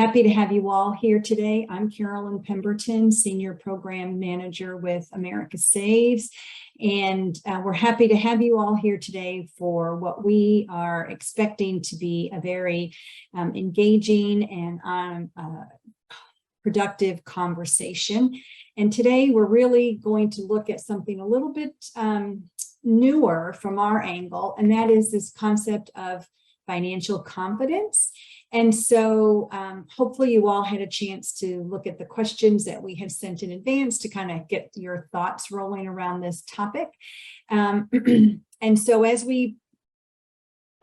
happy to have you all here today. I'm Carolyn Pemberton, Senior Program Manager with America Saves, and we're happy to have you all here today for what we are expecting to be a very engaging and productive conversation. And today we're really going to look at something a little bit newer from our angle, and that is this concept of financial confidence. And so hopefully you all had a chance to look at the questions that we have sent in advance to kind of get your thoughts rolling around this topic. And so as we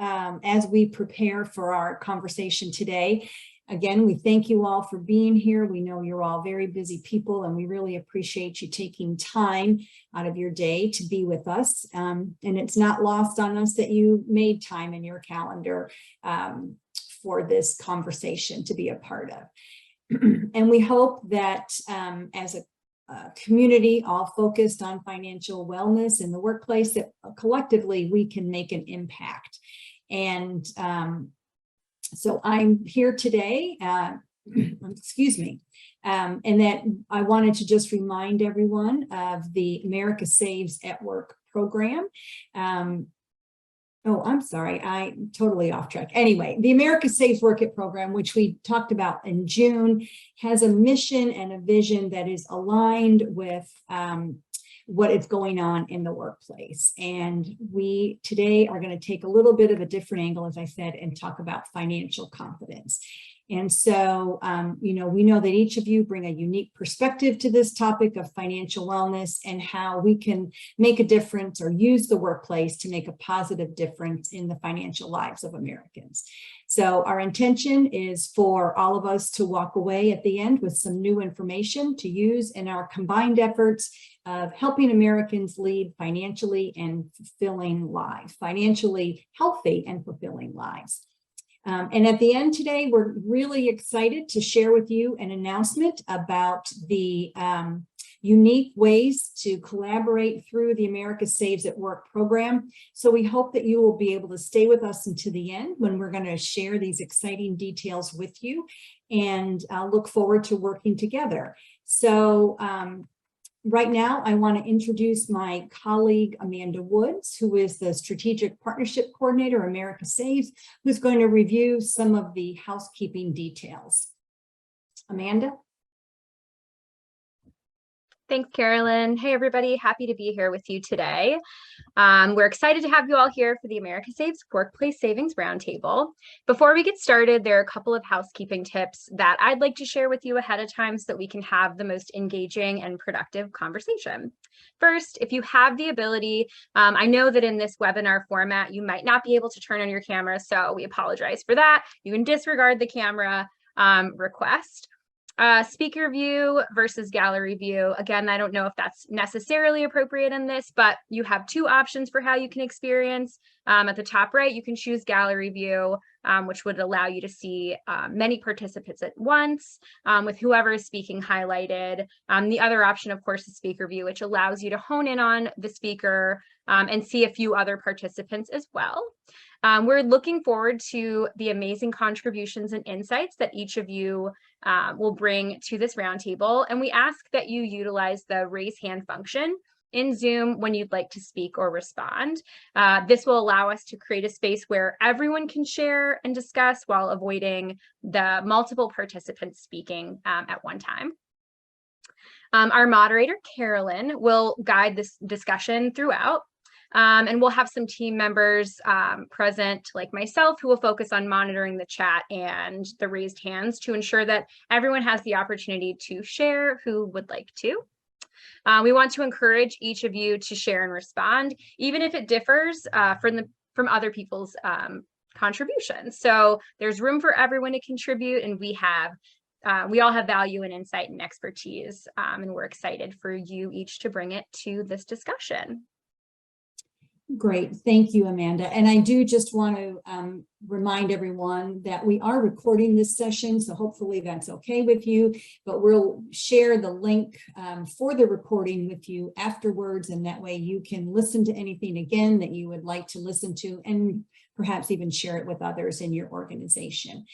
prepare for our conversation today, again, we thank you all for being here. We know you're all very busy people, and we really appreciate you taking time out of your day to be with us. And it's not lost on us that you made time in your calendar for this conversation to be a part of. And we hope that as a community all focused on financial wellness in the workplace, that collectively we can make an impact. And so I'm here today, excuse me, and that I wanted to just remind everyone of the America Saves at Work program. Oh, I'm sorry, I'm totally off track. Anyway, the America Saves Work It program, which we talked about in June, has a mission and a vision that is aligned with what is going on in the workplace. And we today are going to take a little bit of a different angle, as I said, and talk about financial confidence. And so, we know that each of you bring a unique perspective to this topic of financial wellness and how we can make a difference or use the workplace to make a positive difference in the financial lives of Americans. So our intention is for all of us to walk away at the end with some new information to use in our combined efforts of helping Americans lead financially and fulfilling lives, financially healthy and fulfilling lives. And at the end today, we're really excited to share with you an announcement about the unique ways to collaborate through the America Saves at Work program. So we hope that you will be able to stay with us until the end when we're going to share these exciting details with you, and look forward to working together. So right now, I want to introduce my colleague, Amanda Woods, who is the Strategic Partnership Coordinator, America Saves, who's going to review some of the housekeeping details. Amanda? Thanks, Carolyn. Hey, everybody. Happy to be here with you today. We're excited to have you all here for the America Saves Workplace Savings Roundtable. Before we get started, there are a couple of housekeeping tips that I'd like to share with you ahead of time so that we can have the most engaging and productive conversation. First, if you have the ability, I know that in this webinar format, you might not be able to turn on your camera, so we apologize for that. You can disregard the camera request. Speaker view versus gallery view. Again, I don't know if that's necessarily appropriate in this, but you have two options for how you can experience. At the top right, you can choose gallery view, which would allow you to see many participants at once with whoever is speaking highlighted. The other option, of course, is speaker view, which allows you to hone in on the speaker and see a few other participants as well. We're looking forward to the amazing contributions and insights that each of you will bring to this roundtable, and we ask that you utilize the raise hand function in Zoom when you'd like to speak or respond. This will allow us to create a space where everyone can share and discuss while avoiding the multiple participants speaking at one time. Our moderator, Carolyn, will guide this discussion throughout. And we'll have some team members present, like myself, who will focus on monitoring the chat and the raised hands to ensure that everyone has the opportunity to share who would like to. We want to encourage each of you to share and respond, even if it differs from other people's contributions. So there's room for everyone to contribute, and we all have value and insight and expertise, and we're excited for you each to bring it to this discussion. Great. Thank you, Amanda. And I do just want to remind everyone that we are recording this session, so hopefully that's okay with you, but we'll share the link for the recording with you afterwards, and that way you can listen to anything again that you would like to listen to, and perhaps even share it with others in your organization.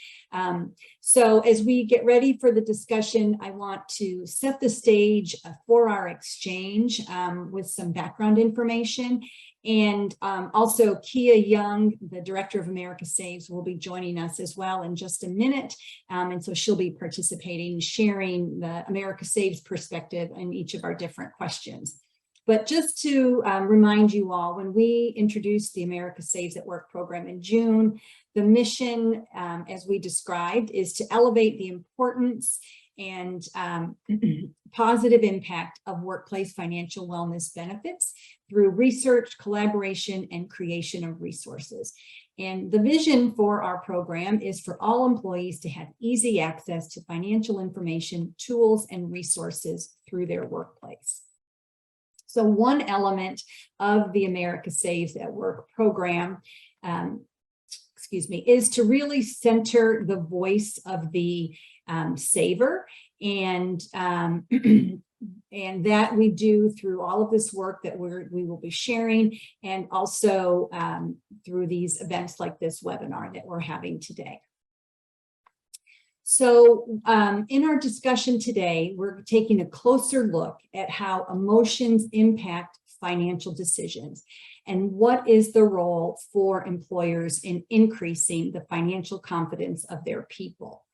So as we get ready for the discussion, I want to set the stage for our exchange with some background information. And also Kia Young, the director of America Saves, will be joining us as well in just a minute. And so she'll be participating, sharing the America Saves perspective in each of our different questions. But just to remind you all, when we introduced the America Saves at Work program in June, the mission, as we described, is to elevate the importance and positive impact of workplace financial wellness benefits through research, collaboration, and creation of resources. And the vision for our program is for all employees to have easy access to financial information, tools, and resources through their workplace. So one element of the America Saves at Work program, is to really center the voice of the saver, and and that we do through all of this work that we will be sharing, and also through these events like this webinar that we're having today. So in our discussion today, we're taking a closer look at how emotions impact financial decisions and what is the role for employers in increasing the financial confidence of their people.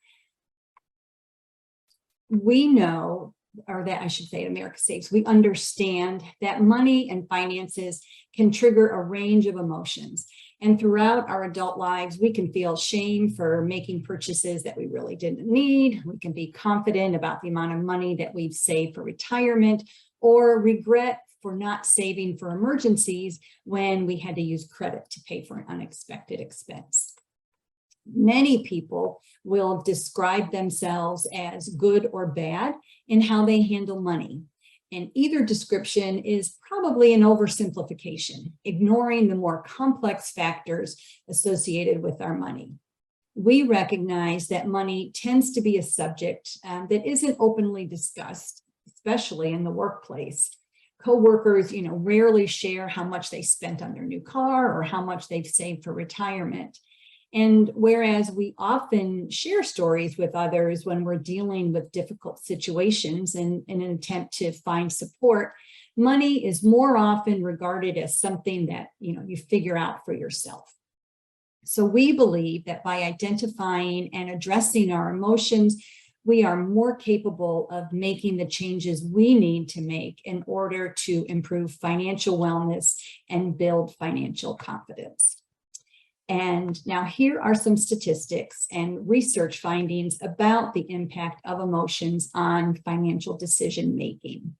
We know, or that I should say at America Saves, we understand that money and finances can trigger a range of emotions. And throughout our adult lives, we can feel shame for making purchases that we really didn't need. We can be confident about the amount of money that we've saved for retirement, or regret for not saving for emergencies when we had to use credit to pay for an unexpected expense. Many people will describe themselves as good or bad in how they handle money. And either description is probably an oversimplification, ignoring the more complex factors associated with our money. We recognize that money tends to be a subject that isn't openly discussed, especially in the workplace. Coworkers, rarely share how much they spent on their new car or how much they've saved for retirement. And whereas we often share stories with others when we're dealing with difficult situations in an attempt to find support, money is more often regarded as something that you figure out for yourself. So we believe that by identifying and addressing our emotions, we are more capable of making the changes we need to make in order to improve financial wellness and build financial confidence. And now here are some statistics and research findings about the impact of emotions on financial decision making.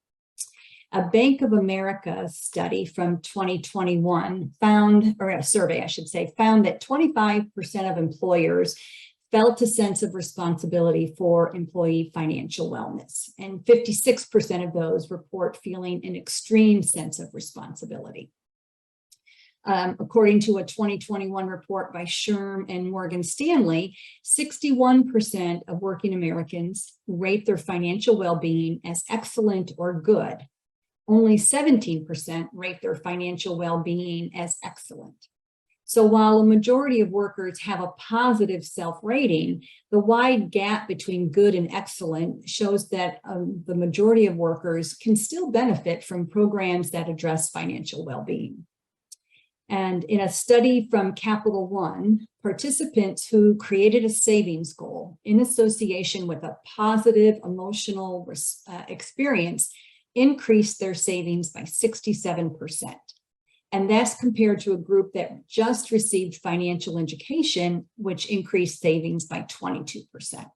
A Bank of America study from 2021 found, or a survey I should say, found that 25% of employers felt a sense of responsibility for employee financial wellness, and 56% of those report feeling an extreme sense of responsibility. According to a 2021 report by Sherm and Morgan Stanley, 61% of working Americans rate their financial well-being as excellent or good. Only 17% rate their financial well-being as excellent. So while a majority of workers have a positive self-rating, the wide gap between good and excellent shows that the majority of workers can still benefit from programs that address financial well-being. And in a study from Capital One, participants who created a savings goal in association with a positive emotional experience increased their savings by 67%. And that's compared to a group that just received financial education, which increased savings by 22%.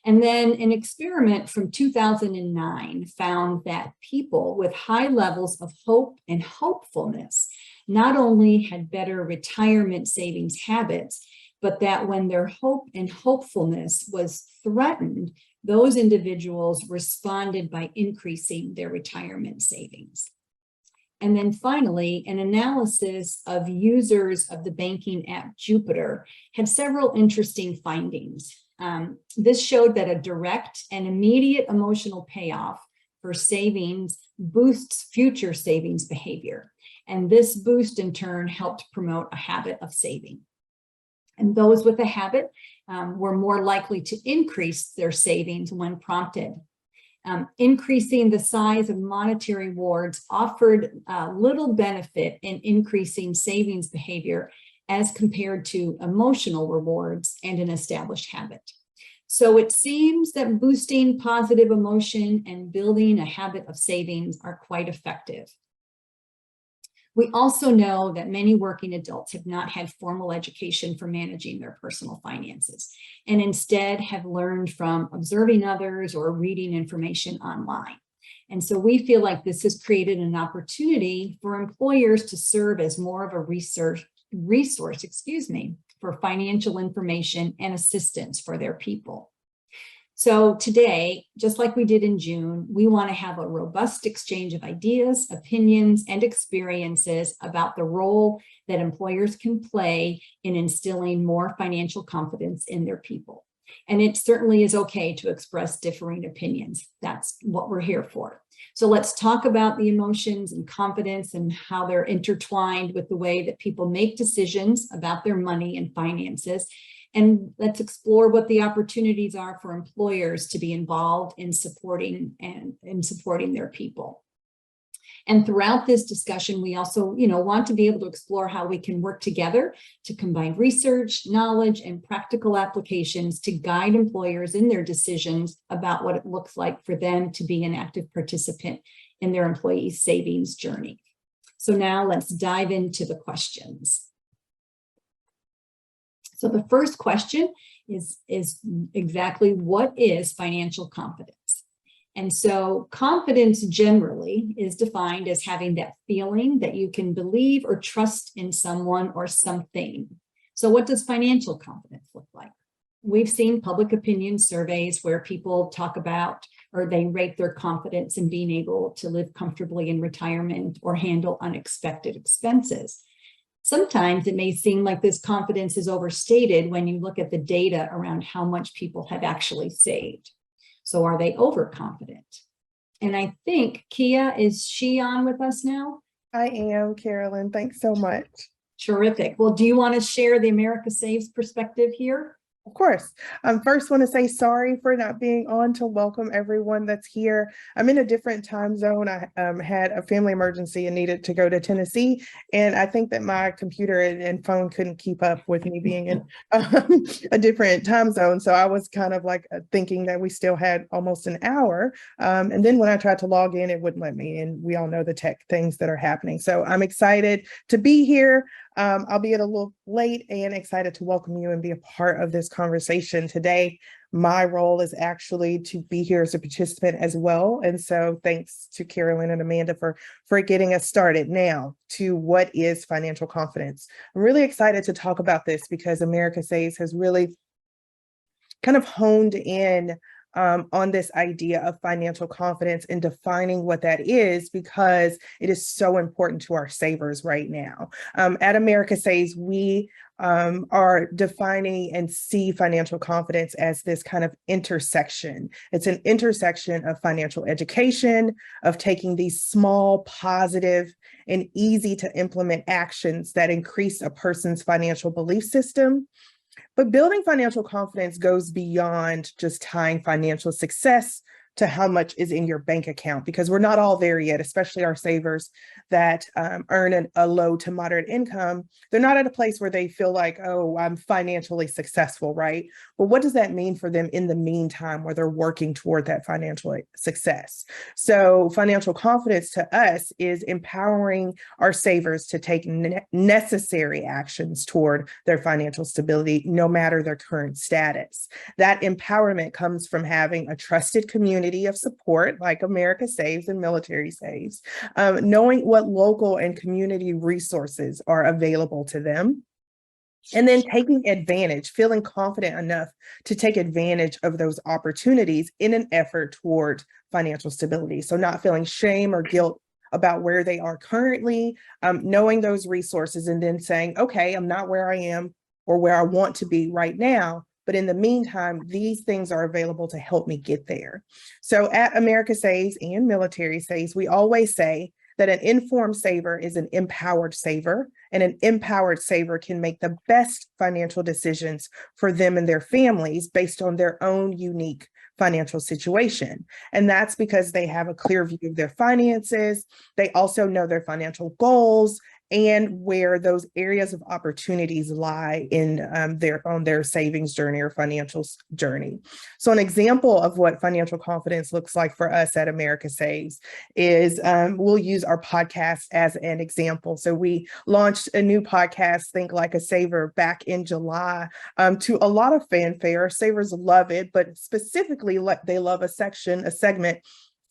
And then an experiment from 2009 found that people with high levels of hope and hopefulness not only had better retirement savings habits, but that when their hope and hopefulness was threatened, those individuals responded by increasing their retirement savings. And then finally, an analysis of users of the banking app Jupiter had several interesting findings. This showed that a direct and immediate emotional payoff for savings boosts future savings behavior. And this boost in turn helped promote a habit of saving. And those with a habit were more likely to increase their savings when prompted. Increasing the size of monetary rewards offered little benefit in increasing savings behavior as compared to emotional rewards and an established habit. So it seems that boosting positive emotion and building a habit of savings are quite effective. We also know that many working adults have not had formal education for managing their personal finances, and instead have learned from observing others or reading information online. And so we feel like this has created an opportunity for employers to serve as more of a resource, for financial information and assistance for their people. So today, just like we did in June, we want to have a robust exchange of ideas, opinions, and experiences about the role that employers can play in instilling more financial confidence in their people. And it certainly is okay to express differing opinions. That's what we're here for. So let's talk about the emotions and confidence and how they're intertwined with the way that people make decisions about their money and finances. And let's explore what the opportunities are for employers to be involved in supporting their people. And throughout this discussion, we also, want to be able to explore how we can work together to combine research, knowledge, and practical applications to guide employers in their decisions about what it looks like for them to be an active participant in their employees' savings journey. So now let's dive into the questions. So the first question is exactly what is financial confidence? And so confidence generally is defined as having that feeling that you can believe or trust in someone or something. So what does financial confidence look like? We've seen public opinion surveys where people talk about, or they rate their confidence in being able to live comfortably in retirement or handle unexpected expenses. Sometimes it may seem like this confidence is overstated when you look at the data around how much people have actually saved. So are they overconfident? And I think Kia, is she on with us now? I am, Carolyn. Thanks so much. Terrific. Well, do you want to share the America Saves perspective here? Of course. First want to say sorry for not being on to welcome everyone that's here. I'm in a different time zone. I had a family emergency and needed to go to Tennessee. And I think that my computer and phone couldn't keep up with me being in a different time zone. So I was kind of like thinking that we still had almost an hour. And then when I tried to log in, it wouldn't let me. And we all know the tech things that are happening. So I'm excited to be here. I'll be a little late and excited to welcome you and be a part of this conversation today. My role is actually to be here as a participant as well. And so thanks to Carolyn and Amanda for getting us started. Now to what is financial confidence. I'm really excited to talk about this because America Saves has really kind of honed in on this idea of financial confidence and defining what that is, because it is so important to our savers right now. At America Saves, we are defining and see financial confidence as this kind of intersection. It's an intersection of financial education, of taking these small, positive, and easy to implement actions that increase a person's financial belief system. But building financial confidence goes beyond just tying financial success to how much is in your bank account, because we're not all there yet, especially our savers that earn a low to moderate income. They're not at a place where they feel like, oh, I'm financially successful, right? But what does that mean for them in the meantime where they're working toward that financial success? So financial confidence to us is empowering our savers to take necessary actions toward their financial stability, no matter their current status. That empowerment comes from having a trusted community of support like America Saves and Military Saves, knowing what local and community resources are available to them, and then taking advantage, feeling confident enough to take advantage of those opportunities in an effort toward financial stability. So not feeling shame or guilt about where they are currently, knowing those resources and then saying, okay, I'm not where I am or where I want to be right now, but in the meantime, these things are available to help me get there. So at America Saves and Military Saves, we always say that an informed saver is an empowered saver, and an empowered saver can make the best financial decisions for them and their families based on their own unique financial situation. And that's because they have a clear view of their finances. They also know their financial goals and where those areas of opportunities lie in their savings journey or financial journey. So an example of what financial confidence looks like for us at America Saves is we'll use our podcast as an example. So we launched a new podcast, Think Like a Saver, back in July to a lot of fanfare. Savers love it, but specifically they love a segment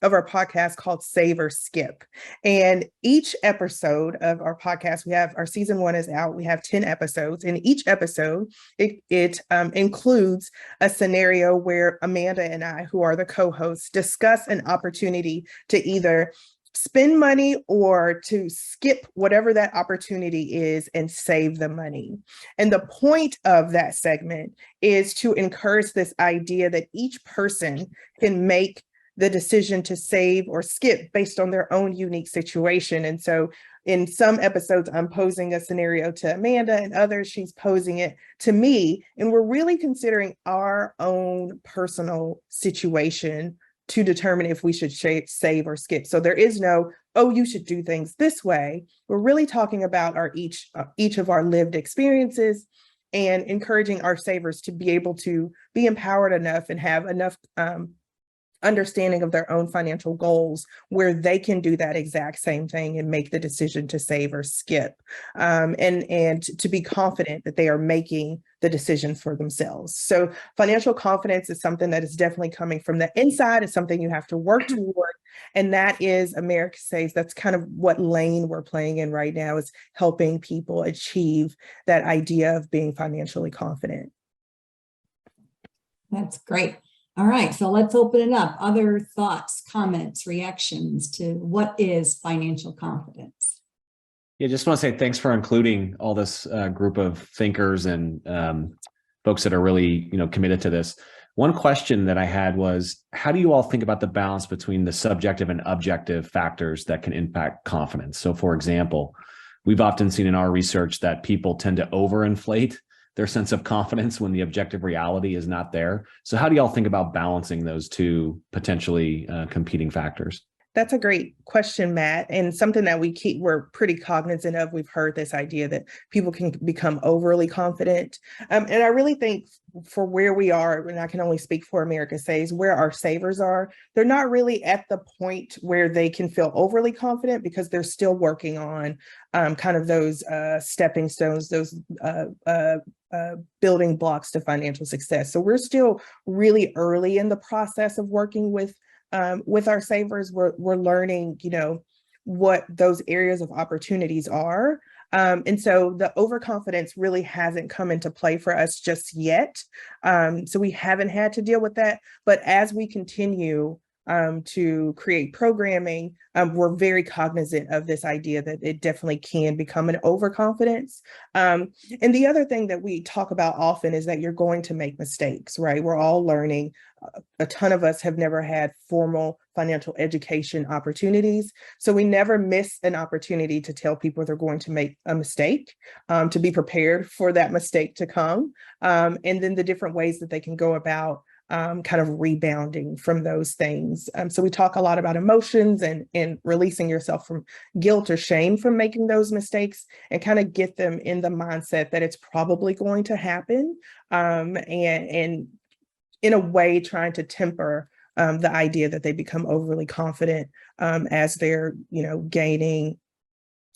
of our podcast called Save or Skip. And each episode of our podcast, we have our season 1 is out. We have 10 episodes. In each episode, it includes a scenario where Amanda and I, who are the co-hosts, discuss an opportunity to either spend money or to skip whatever that opportunity is and save the money. And the point of that segment is to encourage this idea that each person can make the decision to save or skip based on their own unique situation. And so in some episodes, I'm posing a scenario to Amanda, and others, she's posing it to me. And we're really considering our own personal situation to determine if we should save or skip. So there is no, oh, you should do things this way. We're really talking about each of our lived experiences and encouraging our savers to be able to be empowered enough and have enough understanding of their own financial goals where they can do that exact same thing and make the decision to save or skip, and to be confident that they are making the decision for themselves. So financial confidence is something that is definitely coming from the inside. It's something you have to work toward, and that is America Saves. That's kind of what lane we're playing in right now, is helping people achieve that idea of being financially confident. That's great. All right, so let's open it up. Other thoughts, comments, reactions to what is financial confidence? Yeah, just want to say thanks for including all this group of thinkers and folks that are really, committed to this. One question that I had was, how do you all think about the balance between the subjective and objective factors that can impact confidence? So for example, we've often seen in our research that people tend to overinflate their sense of confidence when the objective reality is not there. So how do y'all think about balancing those two potentially competing factors? That's a great question, Matt, and something that we're pretty cognizant of. We've heard this idea that people can become overly confident. And I really think for where we are, and I can only speak for America Saves, where our savers are, they're not really at the point where they can feel overly confident because they're still working on kind of those stepping stones, those building blocks to financial success. So we're still really early in the process of working with our savers. We're learning, what those areas of opportunities are. And so the overconfidence really hasn't come into play for us just yet. So we haven't had to deal with that. But as we continue to create programming, we're very cognizant of this idea that it definitely can become an overconfidence. And the other thing that we talk about often is that you're going to make mistakes, right? We're all learning. A ton of us have never had formal financial education opportunities. So we never miss an opportunity to tell people they're going to make a mistake, to be prepared for that mistake to come. And then the different ways that they can go about kind of rebounding from those things. So we talk a lot about emotions and releasing yourself from guilt or shame from making those mistakes, and kind of get them in the mindset that it's probably going to happen, and in a way trying to temper the idea that they become overly confident as they're, gaining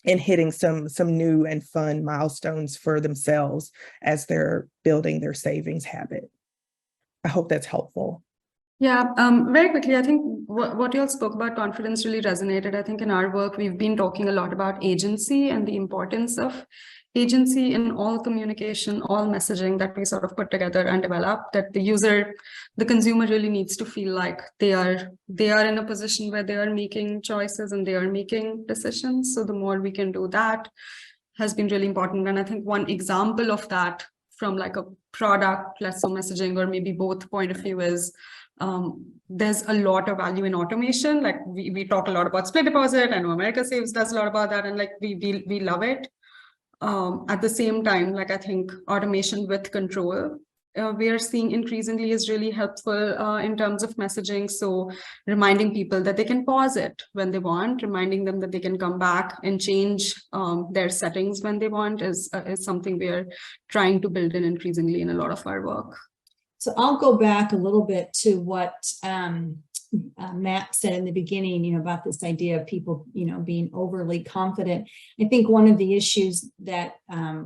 and hitting some new and fun milestones for themselves as they're building their savings habit. I hope that's helpful. Yeah, very quickly, I think what you all spoke about confidence really resonated. I think in our work, we've been talking a lot about agency and the importance of agency in all communication, all messaging that we sort of put together and develop, that the consumer really needs to feel like they are in a position where they are making choices and they are making decisions. So the more we can do that has been really important. And I think one example of that from like a product, less so messaging, or maybe both point of view is there's a lot of value in automation. Like we talk a lot about split deposit. I know America Saves does a lot about that, and like we love it. At the same time, like I think automation with control, we are seeing increasingly is really helpful in terms of messaging. So reminding people that they can pause it when they want, reminding them that they can come back and change their settings when they want is something we are trying to build in increasingly in a lot of our work. So I'll go back a little bit to what Matt said in the beginning, about this idea of people, being overly confident. I think one of the issues that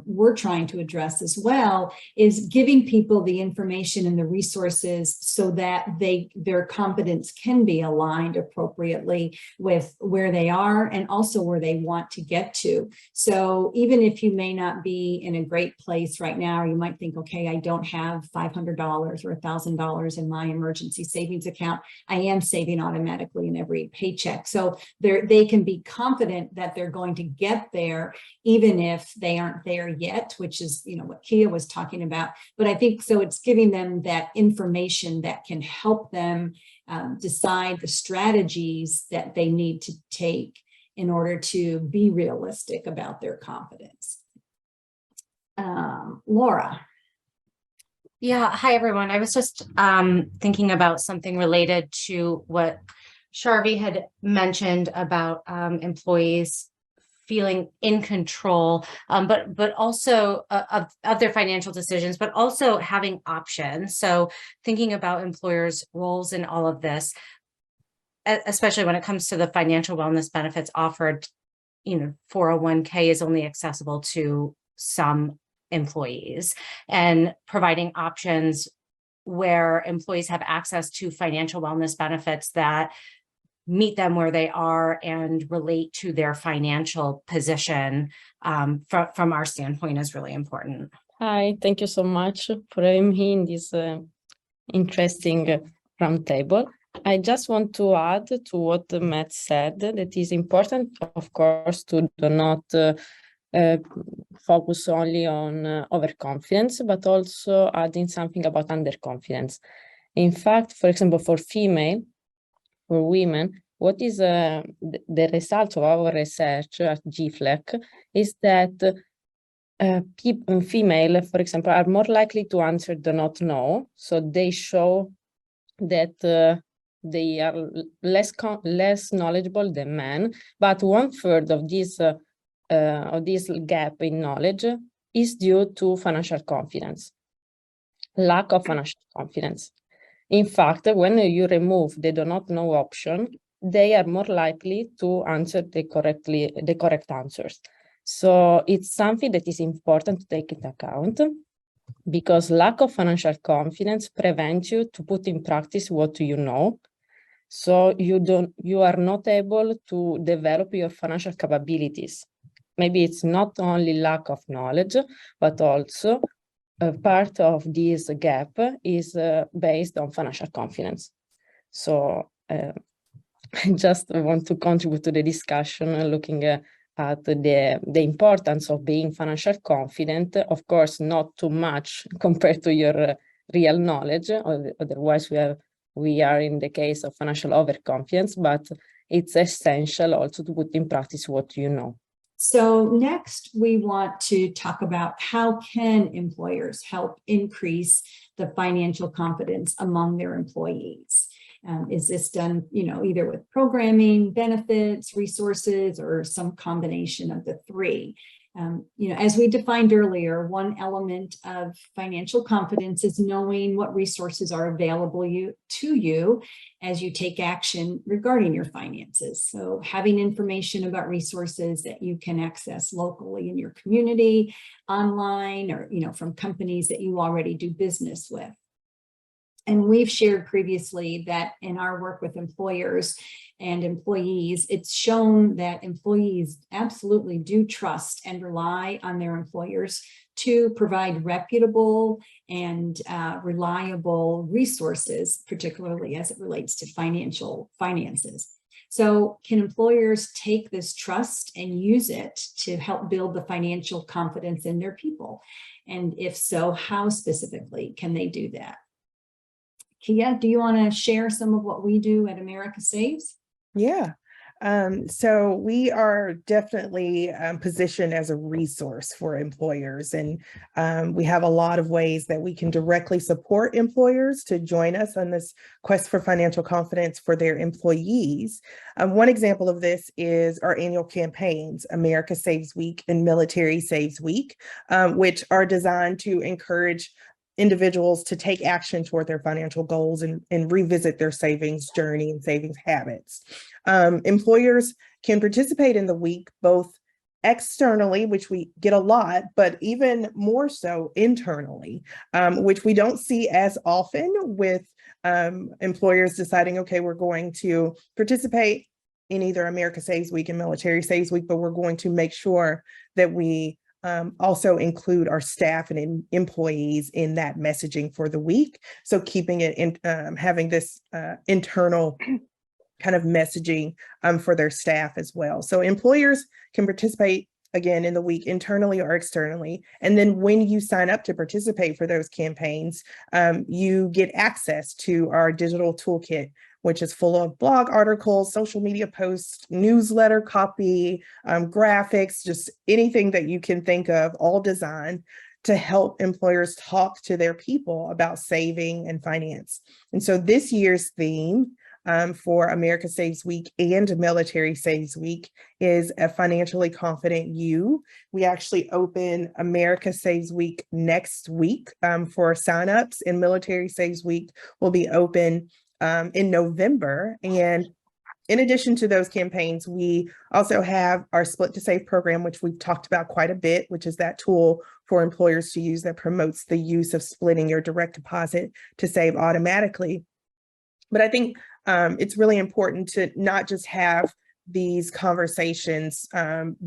we're trying to address as well is giving people the information and the resources so that their confidence can be aligned appropriately with where they are and also where they want to get to. So even if you may not be in a great place right now, or you might think, okay, I don't have $500 or $1,000 in my emergency savings account, I am saving automatically in every paycheck. So they can be confident that they're going to get there, even if they aren't there yet, which is, what Kia was talking about. But I think so it's giving them that information that can help them decide the strategies that they need to take in order to be realistic about their confidence. Laura. Yeah, hi everyone. I was just thinking about something related to what Sharvi had mentioned about employees feeling in control, but also of their financial decisions, but also having options. So thinking about employers' roles in all of this, especially when it comes to the financial wellness benefits offered, 401k is only accessible to some employees, and providing options where employees have access to financial wellness benefits that meet them where they are and relate to their financial position from our standpoint is really important. Hi, thank you so much for having me in this interesting roundtable. I just want to add to what Matt said, that it is important, of course, to do not focus only on overconfidence, but also adding something about underconfidence. In fact, for example, for women, what is the result of our research at GFLEC is that female, for example, are more likely to answer do not know. So they show that they are less knowledgeable than men, but 1/3 of this gap in knowledge is due to financial confidence, lack of financial confidence. In fact, when you remove the do not know option, they are more likely to answer the correct answers. So it's something that is important to take into account, because lack of financial confidence prevents you to put in practice what you know. So you are not able to develop your financial capabilities. Maybe it's not only lack of knowledge, but also part of this gap is based on financial confidence. So I just want to contribute to the discussion, looking at the importance of being financial confident. Of course, not too much compared to your real knowledge, otherwise we are in the case of financial overconfidence, but it's essential also to put in practice what you know. So next, we want to talk about how can employers help increase the financial confidence among their employees. Is this done, either with programming, benefits, resources, or some combination of the three? As we defined earlier, one element of financial confidence is knowing what resources are available to you as you take action regarding your finances. So having information about resources that you can access locally in your community, online, or from companies that you already do business with. And we've shared previously that in our work with employers and employees, it's shown that employees absolutely do trust and rely on their employers to provide reputable and reliable resources, particularly as it relates to finances. So can employers take this trust and use it to help build the financial confidence in their people? And if so, how specifically can they do that? Kia, do you want to share some of what we do at America Saves? Yeah. So we are definitely positioned as a resource for employers, and we have a lot of ways that we can directly support employers to join us on this quest for financial confidence for their employees. One example of this is our annual campaigns, America Saves Week and Military Saves Week, which are designed to encourage individuals to take action toward their financial goals and revisit their savings journey and savings habits. Employers can participate in the week both externally, which we get a lot, but even more so internally, which we don't see as often with employers deciding, okay, we're going to participate in either America Saves Week and Military Saves Week, but we're going to make sure that we also include our staff and employees in that messaging for the week. So keeping it in, having this internal kind of messaging for their staff as well. So employers can participate again in the week internally or externally. And then when you sign up to participate for those campaigns, you get access to our digital toolkit, which is full of blog articles, social media posts, newsletter copy, graphics, just anything that you can think of, all designed to help employers talk to their people about saving and finance. And so this year's theme for America Saves Week and Military Saves Week is a financially confident you. We actually open America Saves Week next week for signups, and Military Saves Week will be open in November. And in addition to those campaigns, we also have our Split to Save program, which we've talked about quite a bit, which is that tool for employers to use that promotes the use of splitting your direct deposit to save automatically. But I think it's really important to not just have these conversations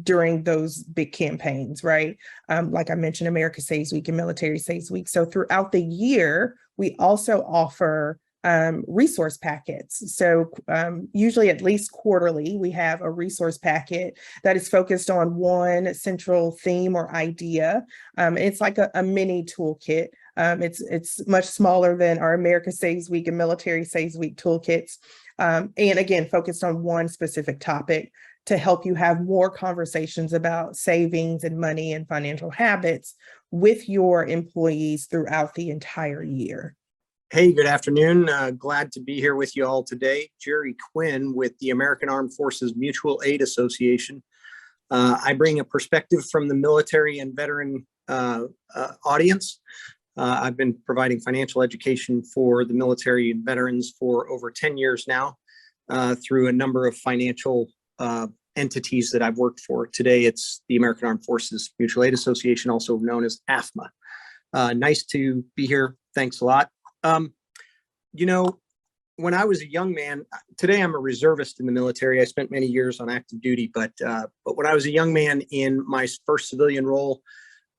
during those big campaigns, right? Like I mentioned, America Saves Week and Military Saves Week. So throughout the year, we also offer resource packets. So usually at least quarterly, we have a resource packet that is focused on one central theme or idea. It's like a mini toolkit. It's much smaller than our America Saves Week and Military Saves Week toolkits. And again, focused on one specific topic to help you have more conversations about savings and money and financial habits with your employees throughout the entire year. Hey, good afternoon. Glad to be here with you all today. Jerry Quinn with the American Armed Forces Mutual Aid Association. I bring a perspective from the military and veteran audience. I've been providing financial education for the military and veterans for over 10 years now through a number of financial entities that I've worked for. Today, it's the American Armed Forces Mutual Aid Association, also known as AFMA. Nice to be here. Thanks a lot. You know, when I was a young man, today I'm a reservist in the military. I spent many years on active duty, but when I was a young man in my first civilian role,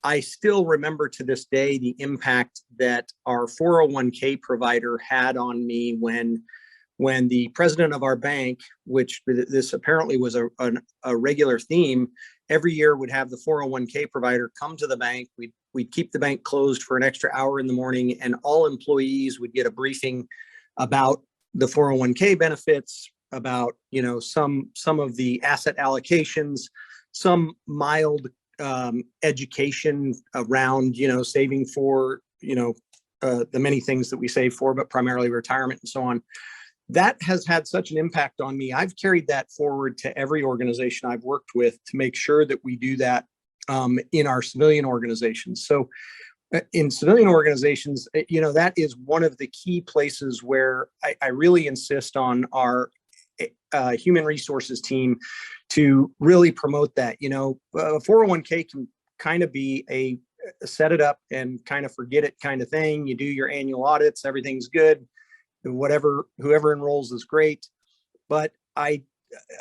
I still remember to this day the impact that our 401k provider had on me when the president of our bank, which this apparently was a regular theme, every year would have the 401k provider come to the bank. We'd keep the bank closed for an extra hour in the morning, and all employees would get a briefing about the 401k benefits, about, you know, some of the asset allocations, some mild education around, you know, saving for, you know, the many things that we save for, but primarily retirement and so on. That has had such an impact on me. I've carried that forward to every organization I've worked with to make sure that we do that in our civilian organizations. So in civilian organizations, you know, that is one of the key places where I really insist on our human resources team to really promote that. You know, 401k can kind of be a set it up and kind of forget it kind of thing. You do your annual audits, everything's good. Whoever enrolls is great. But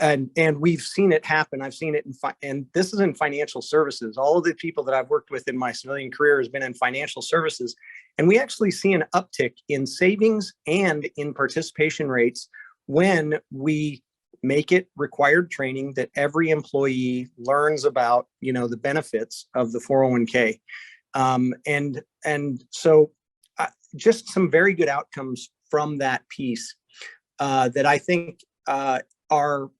and we've seen it happen. I've seen it and this is in financial services. All of the people that I've worked with in my civilian career has been in financial services. And we actually see an uptick in savings and in participation rates when we make it required training that every employee learns about, the benefits of the 401k. And so just some very good outcomes from that piece that I think are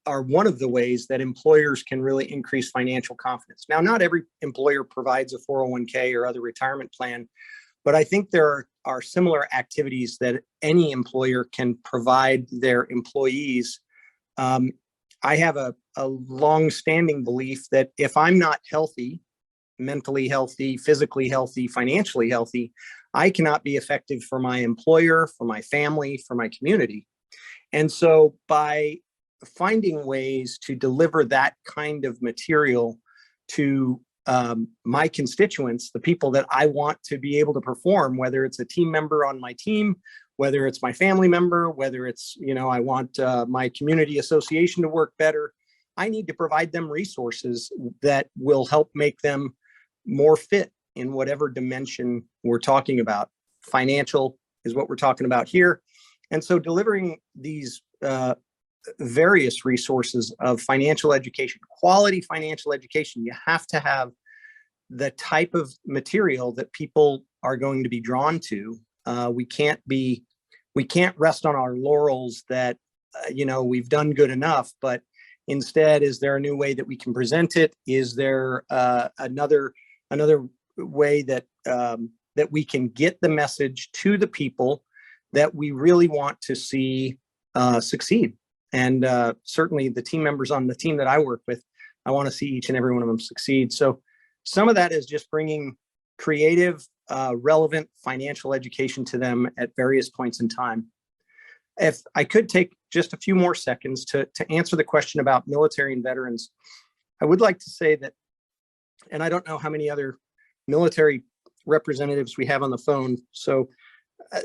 one of the ways that employers can really increase financial confidence. Now, not every employer provides a 401k or other retirement plan, but I think there are similar activities that any employer can provide their employees. I have a long-standing belief that if I'm not healthy, mentally healthy, physically healthy, financially healthy, I cannot be effective for my employer, for my family, for my community. And so by finding ways to deliver that kind of material to my constituents, the people that I want to be able to perform, whether it's a team member on my team, whether it's my family member, whether it's, I want my community association to work better, I need to provide them resources that will help make them more fit in whatever dimension we're talking about. Financial is what we're talking about here. And so delivering these various resources of financial education, quality financial education, you have to have the type of material that people are going to be drawn to. We can't rest on our laurels that, we've done good enough, but instead, is there a new way that we can present it? Is there another way that that we can get the message to the people that we really want to see succeed? And certainly the team members on the team that I work with, I want to see each and every one of them succeed. So some of that is just bringing creative, relevant financial education to them at various points in time. If I could take just a few more seconds to answer the question about military and veterans, I would like to say that, and I don't know how many other military representatives we have on the phone. So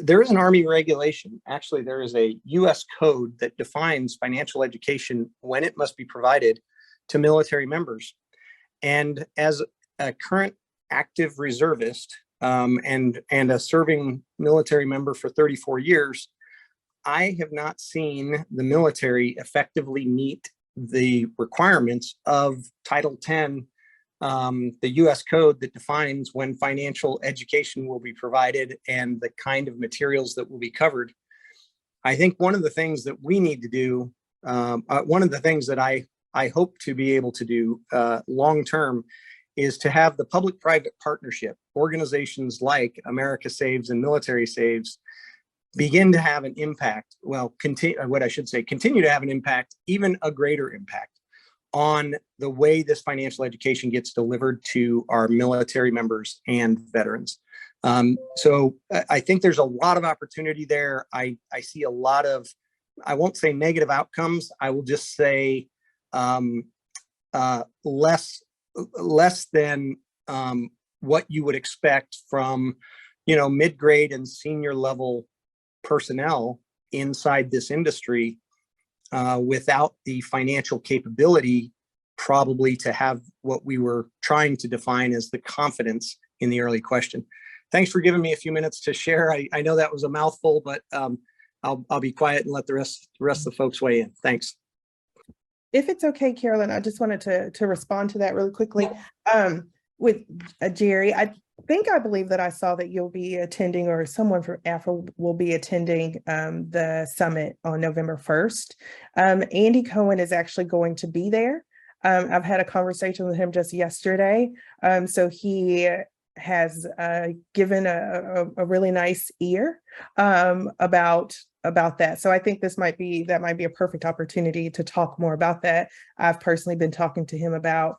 there is an Army regulation. Actually, there is a U.S. code that defines financial education when it must be provided to military members. And as a current active reservist and a serving military member for 34 years, I have not seen the military effectively meet the requirements of Title 10, the U.S. code that defines when financial education will be provided and the kind of materials that will be covered. I think one of the things that we need to do, one of the things that I hope to be able to do long-term is to have the public-private partnership, organizations like America Saves and Military Saves, begin to have an impact, continue to have an impact, even a greater impact on the way this financial education gets delivered to our military members and veterans. So I think there's a lot of opportunity there. I see a lot of, I won't say negative outcomes, I will just say less than what you would expect from, mid-grade and senior level personnel inside this industry without the financial capability probably to have what we were trying to define as the confidence in the early question. Thanks for giving me a few minutes to share. I know that was a mouthful, but I'll be quiet and let the rest of the folks weigh in. Thanks. If it's okay, Carolyn, I just wanted to respond to that really quickly. With Jerry, I believe that I saw that you'll be attending, or someone from AFRA will be attending the summit on November 1st. Andy Cohen is actually going to be there. I've had a conversation with him just yesterday. So he has given a really nice ear about that. So I think that might be a perfect opportunity to talk more about that. I've personally been talking to him about,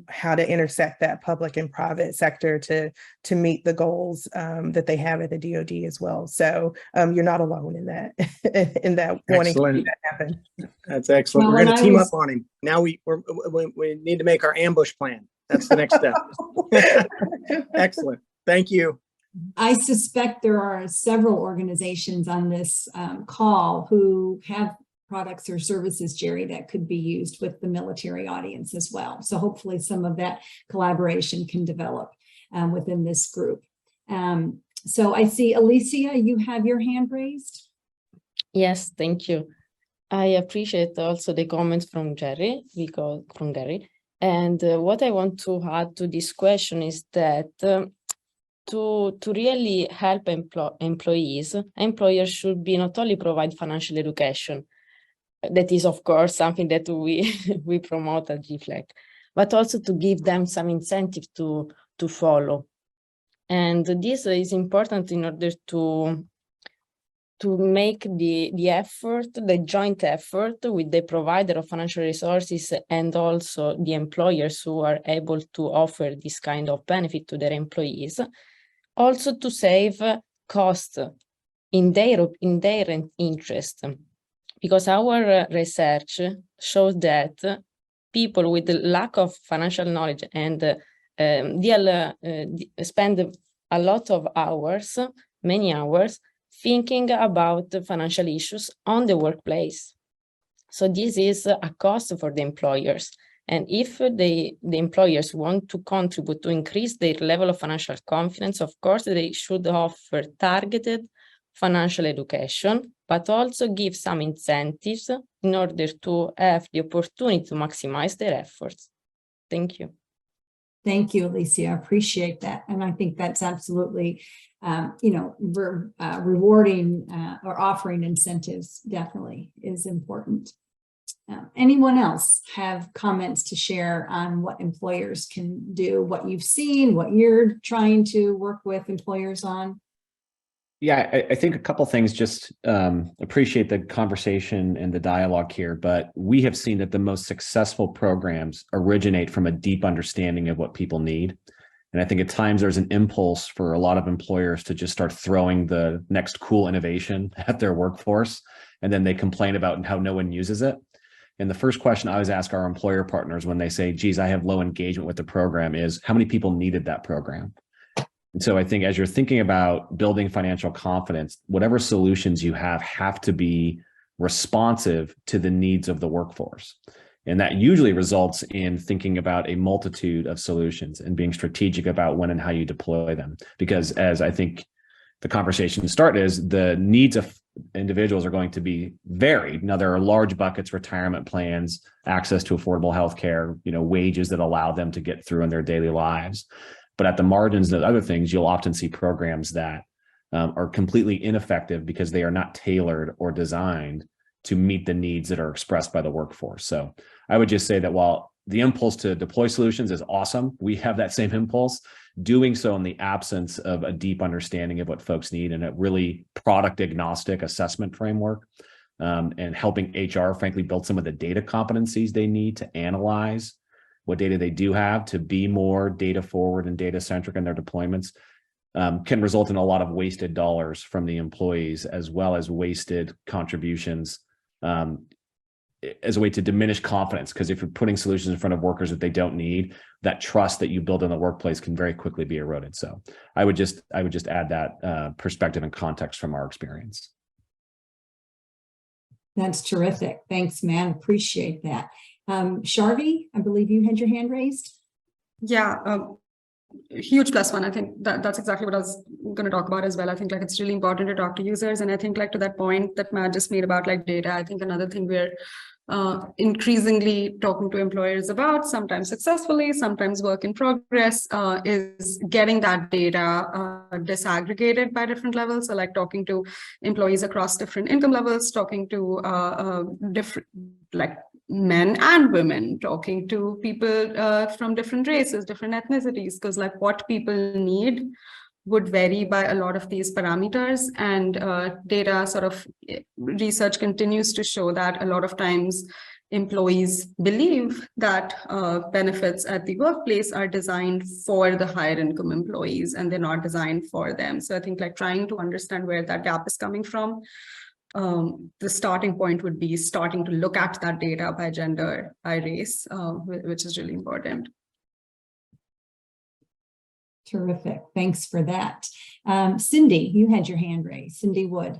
how to intersect that public and private sector to meet the goals that they have at the DoD as well. So you're not alone in that, wanting to see that happen. That's excellent. Well, we're going to team up on him. Now we need to make our ambush plan. That's the next step. Excellent. Thank you. I suspect there are several organizations on this call who have products or services, Jerry, that could be used with the military audience as well. So hopefully some of that collaboration can develop within this group. So I see, Alicia, you have your hand raised. Yes, thank you. I appreciate also the comments from Gary. And what I want to add to this question is that to really help employees, employers should be not only provide financial education, that is of course something that we promote at GFLEC, but also to give them some incentive to follow. And this is important in order to make the effort, the joint effort with the provider of financial resources and also the employers who are able to offer this kind of benefit to their employees, also to save cost in their interest. Because our research shows that people with the lack of financial knowledge and spend a lot of hours, many hours, thinking about the financial issues on the workplace. So this is a cost for the employers. And if the employers want to contribute to increase their level of financial confidence, of course, they should offer targeted financial education, but also give some incentives in order to have the opportunity to maximize their efforts. Thank you. Thank you, Alicia. I appreciate that. And I think that's absolutely, rewarding or offering incentives definitely is important. Anyone else have comments to share on what employers can do, what you've seen, what you're trying to work with employers on? Yeah, I think a couple things, just appreciate the conversation and the dialogue here, but we have seen that the most successful programs originate from a deep understanding of what people need. And I think at times there's an impulse for a lot of employers to just start throwing the next cool innovation at their workforce, and then they complain about how no one uses it. And the first question I always ask our employer partners when they say, geez, I have low engagement with the program, is how many people needed that program? And so I think as you're thinking about building financial confidence, whatever solutions you have to be responsive to the needs of the workforce. And that usually results in thinking about a multitude of solutions and being strategic about when and how you deploy them. Because as I think the conversation started, is the needs of individuals are going to be varied. Now, there are large buckets, retirement plans, access to affordable healthcare, wages that allow them to get through in their daily lives. But at the margins of other things, you'll often see programs that are completely ineffective because they are not tailored or designed to meet the needs that are expressed by the workforce. So I would just say that while the impulse to deploy solutions is awesome, we have that same impulse. Doing so in the absence of a deep understanding of what folks need and a really product agnostic assessment framework, and helping HR, frankly, build some of the data competencies they need to analyze what data they do have to be more data forward and data centric in their deployments, can result in a lot of wasted dollars from the employees, as well as wasted contributions as a way to diminish confidence. Because if you're putting solutions in front of workers that they don't need, that trust that you build in the workplace can very quickly be eroded. So I would just add that perspective and context from our experience. That's terrific. Thanks, man. Appreciate that. Sharvi, I believe you had your hand raised. Yeah, huge plus one. I think that's exactly what I was going to talk about as well. I think it's really important to talk to users. And I think to that point that Matt just made about data, I think another thing we're increasingly talking to employers about, sometimes successfully, sometimes work in progress, is getting that data disaggregated by different levels. So talking to employees across different income levels, talking to different men and women, talking to people from different races, different ethnicities, because what people need would vary by a lot of these parameters. And data research continues to show that a lot of times employees believe that benefits at the workplace are designed for the higher income employees and they're not designed for them. So I think trying to understand where that gap is coming from, the starting point would be starting to look at that data by gender, by race, which is really important. Terrific. Thanks for that. Cindy, you had your hand raised. Cindy Wood.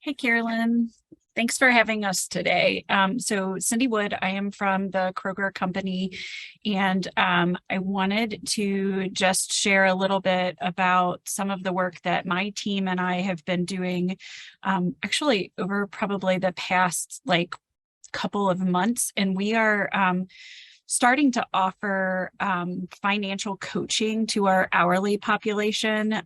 Hey, Carolyn. Thanks for having us today. So Cindy Wood, I am from the Kroger company, and I wanted to just share a little bit about some of the work that my team and I have been doing actually over probably the past couple of months. And we are starting to offer financial coaching to our hourly population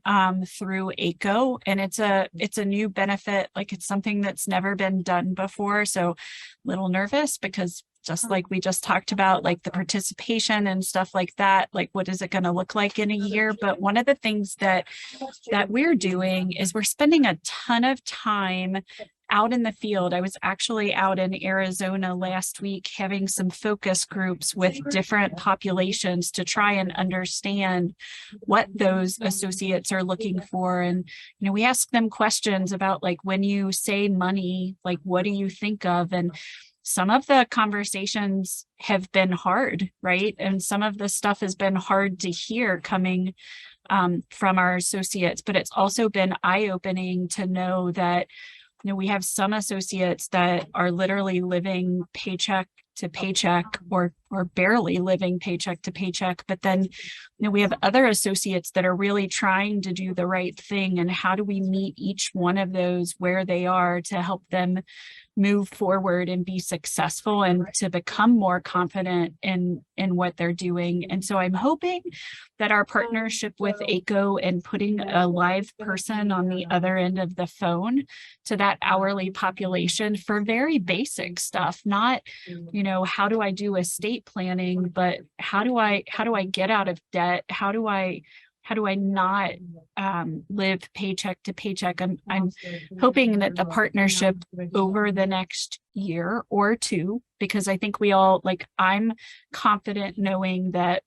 through ACO, and it's a new benefit. It's something that's never been done before, so a little nervous because just like we just talked about, the participation and stuff like that, what is it going to look like in a year? But one of the things that we're doing is we're spending a ton of time out in the field. I was actually out in Arizona last week having some focus groups with different populations to try and understand what those associates are looking for. And, we ask them questions about when you say money, what do you think of? And some of the conversations have been hard, right? And some of the stuff has been hard to hear coming from our associates, but it's also been eye-opening to know that we have some associates that are literally living paycheck to paycheck or barely living paycheck to paycheck. But then, we have other associates that are really trying to do the right thing. And how do we meet each one of those where they are to help them move forward and be successful and to become more confident in what they're doing? And so I'm hoping that our partnership with ACO and putting a live person on the other end of the phone to that hourly population for very basic stuff, not, how do I do estate planning, but how do I get out of debt? How do I not live paycheck to paycheck? I'm hoping that the partnership over the next year or two, because I think we all, I'm confident knowing that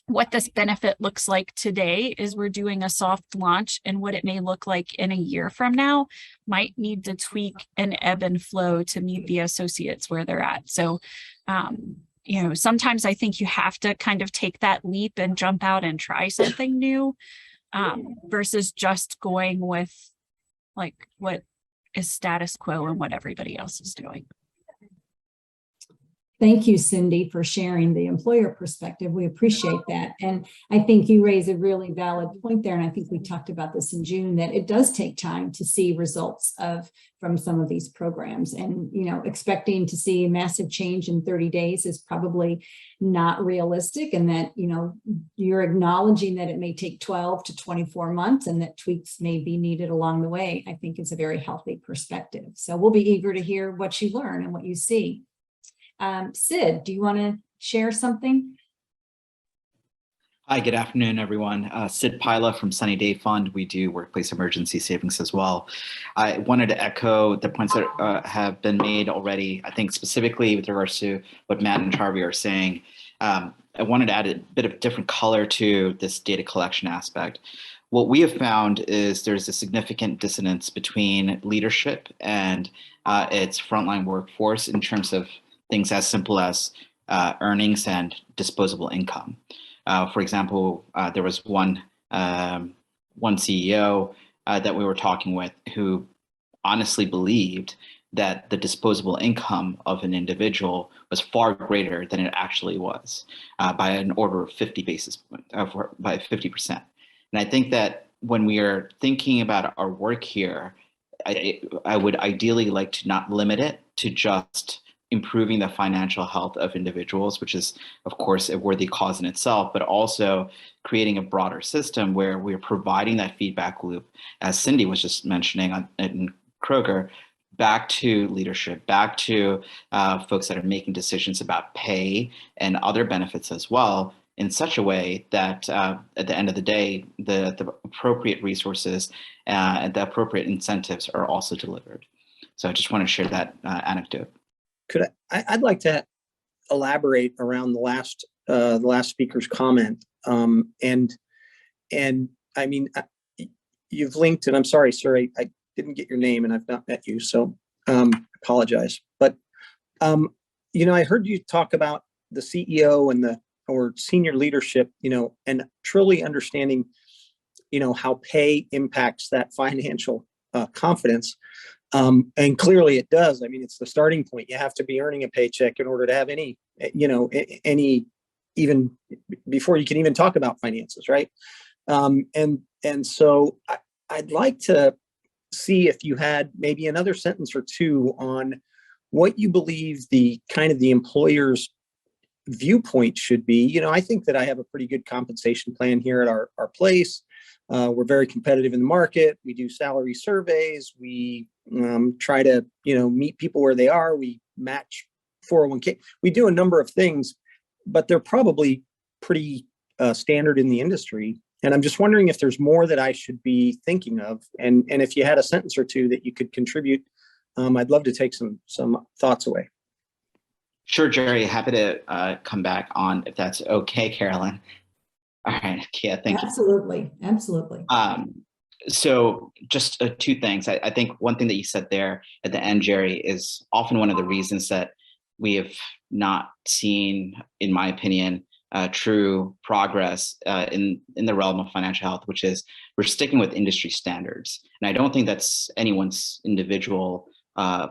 what this benefit looks like today is we're doing a soft launch, and what it may look like in a year from now might need to tweak and ebb and flow to meet the associates where they're at. So, sometimes I think you have to kind of take that leap and jump out and try something new versus just going with what is status quo and what everybody else is doing. Thank you, Cindy, for sharing the employer perspective. We appreciate that. And I think you raise a really valid point there. And I think we talked about this in June, that it does take time to see results from some of these programs. And, expecting to see massive change in 30 days is probably not realistic. And that, you're acknowledging that it may take 12 to 24 months and that tweaks may be needed along the way, I think is a very healthy perspective. So we'll be eager to hear what you learn and what you see. Sid, do you want to share something? Hi, good afternoon, everyone. Sid Pila from Sunny Day Fund. We do workplace emergency savings as well. I wanted to echo the points that have been made already. I think specifically with regards to what Matt and Charvi are saying, I wanted to add a bit of different color to this data collection aspect. What we have found is there's a significant dissonance between leadership and its frontline workforce in terms of things as simple as earnings and disposable income. For example, there was one CEO that we were talking with who honestly believed that the disposable income of an individual was far greater than it actually was by an order of 50 basis points, by 50%. And I think that when we are thinking about our work here, I would ideally like to not limit it to just improving the financial health of individuals, which is, of course, a worthy cause in itself, but also creating a broader system where we're providing that feedback loop, as Cindy was just mentioning in Kroger, back to leadership, back to folks that are making decisions about pay and other benefits as well, in such a way that at the end of the day, the appropriate resources and the appropriate incentives are also delivered. So I just want to share that anecdote. I'd like to elaborate around the last speaker's comment. And I mean, you've linked, and I'm sorry, sir, I didn't get your name and I've not met you, so apologize. But I heard you talk about the CEO and or senior leadership, and truly understanding, how pay impacts that financial confidence. And clearly it does. I mean, it's the starting point. You have to be earning a paycheck in order to have any, any, even before you can even talk about finances, right? And so I'd like to see if you had maybe another sentence or two on what you believe the kind of the employer's viewpoint should be. I think that I have a pretty good compensation plan here at our place. We're very competitive in the market. We do salary surveys. We try to, meet people where they are. We match 401k. We do a number of things, but they're probably pretty standard in the industry. And I'm just wondering if there's more that I should be thinking of. And if you had a sentence or two that you could contribute, I'd love to take some thoughts away. Sure, Jerry. Happy to come back on if that's okay, Carolyn. All right. Yeah, thank you. Absolutely. So just two things. I think one thing that you said there at the end, Jerry, is often one of the reasons that we have not seen, in my opinion, true progress in the realm of financial health, which is we're sticking with industry standards. And I don't think that's anyone's individual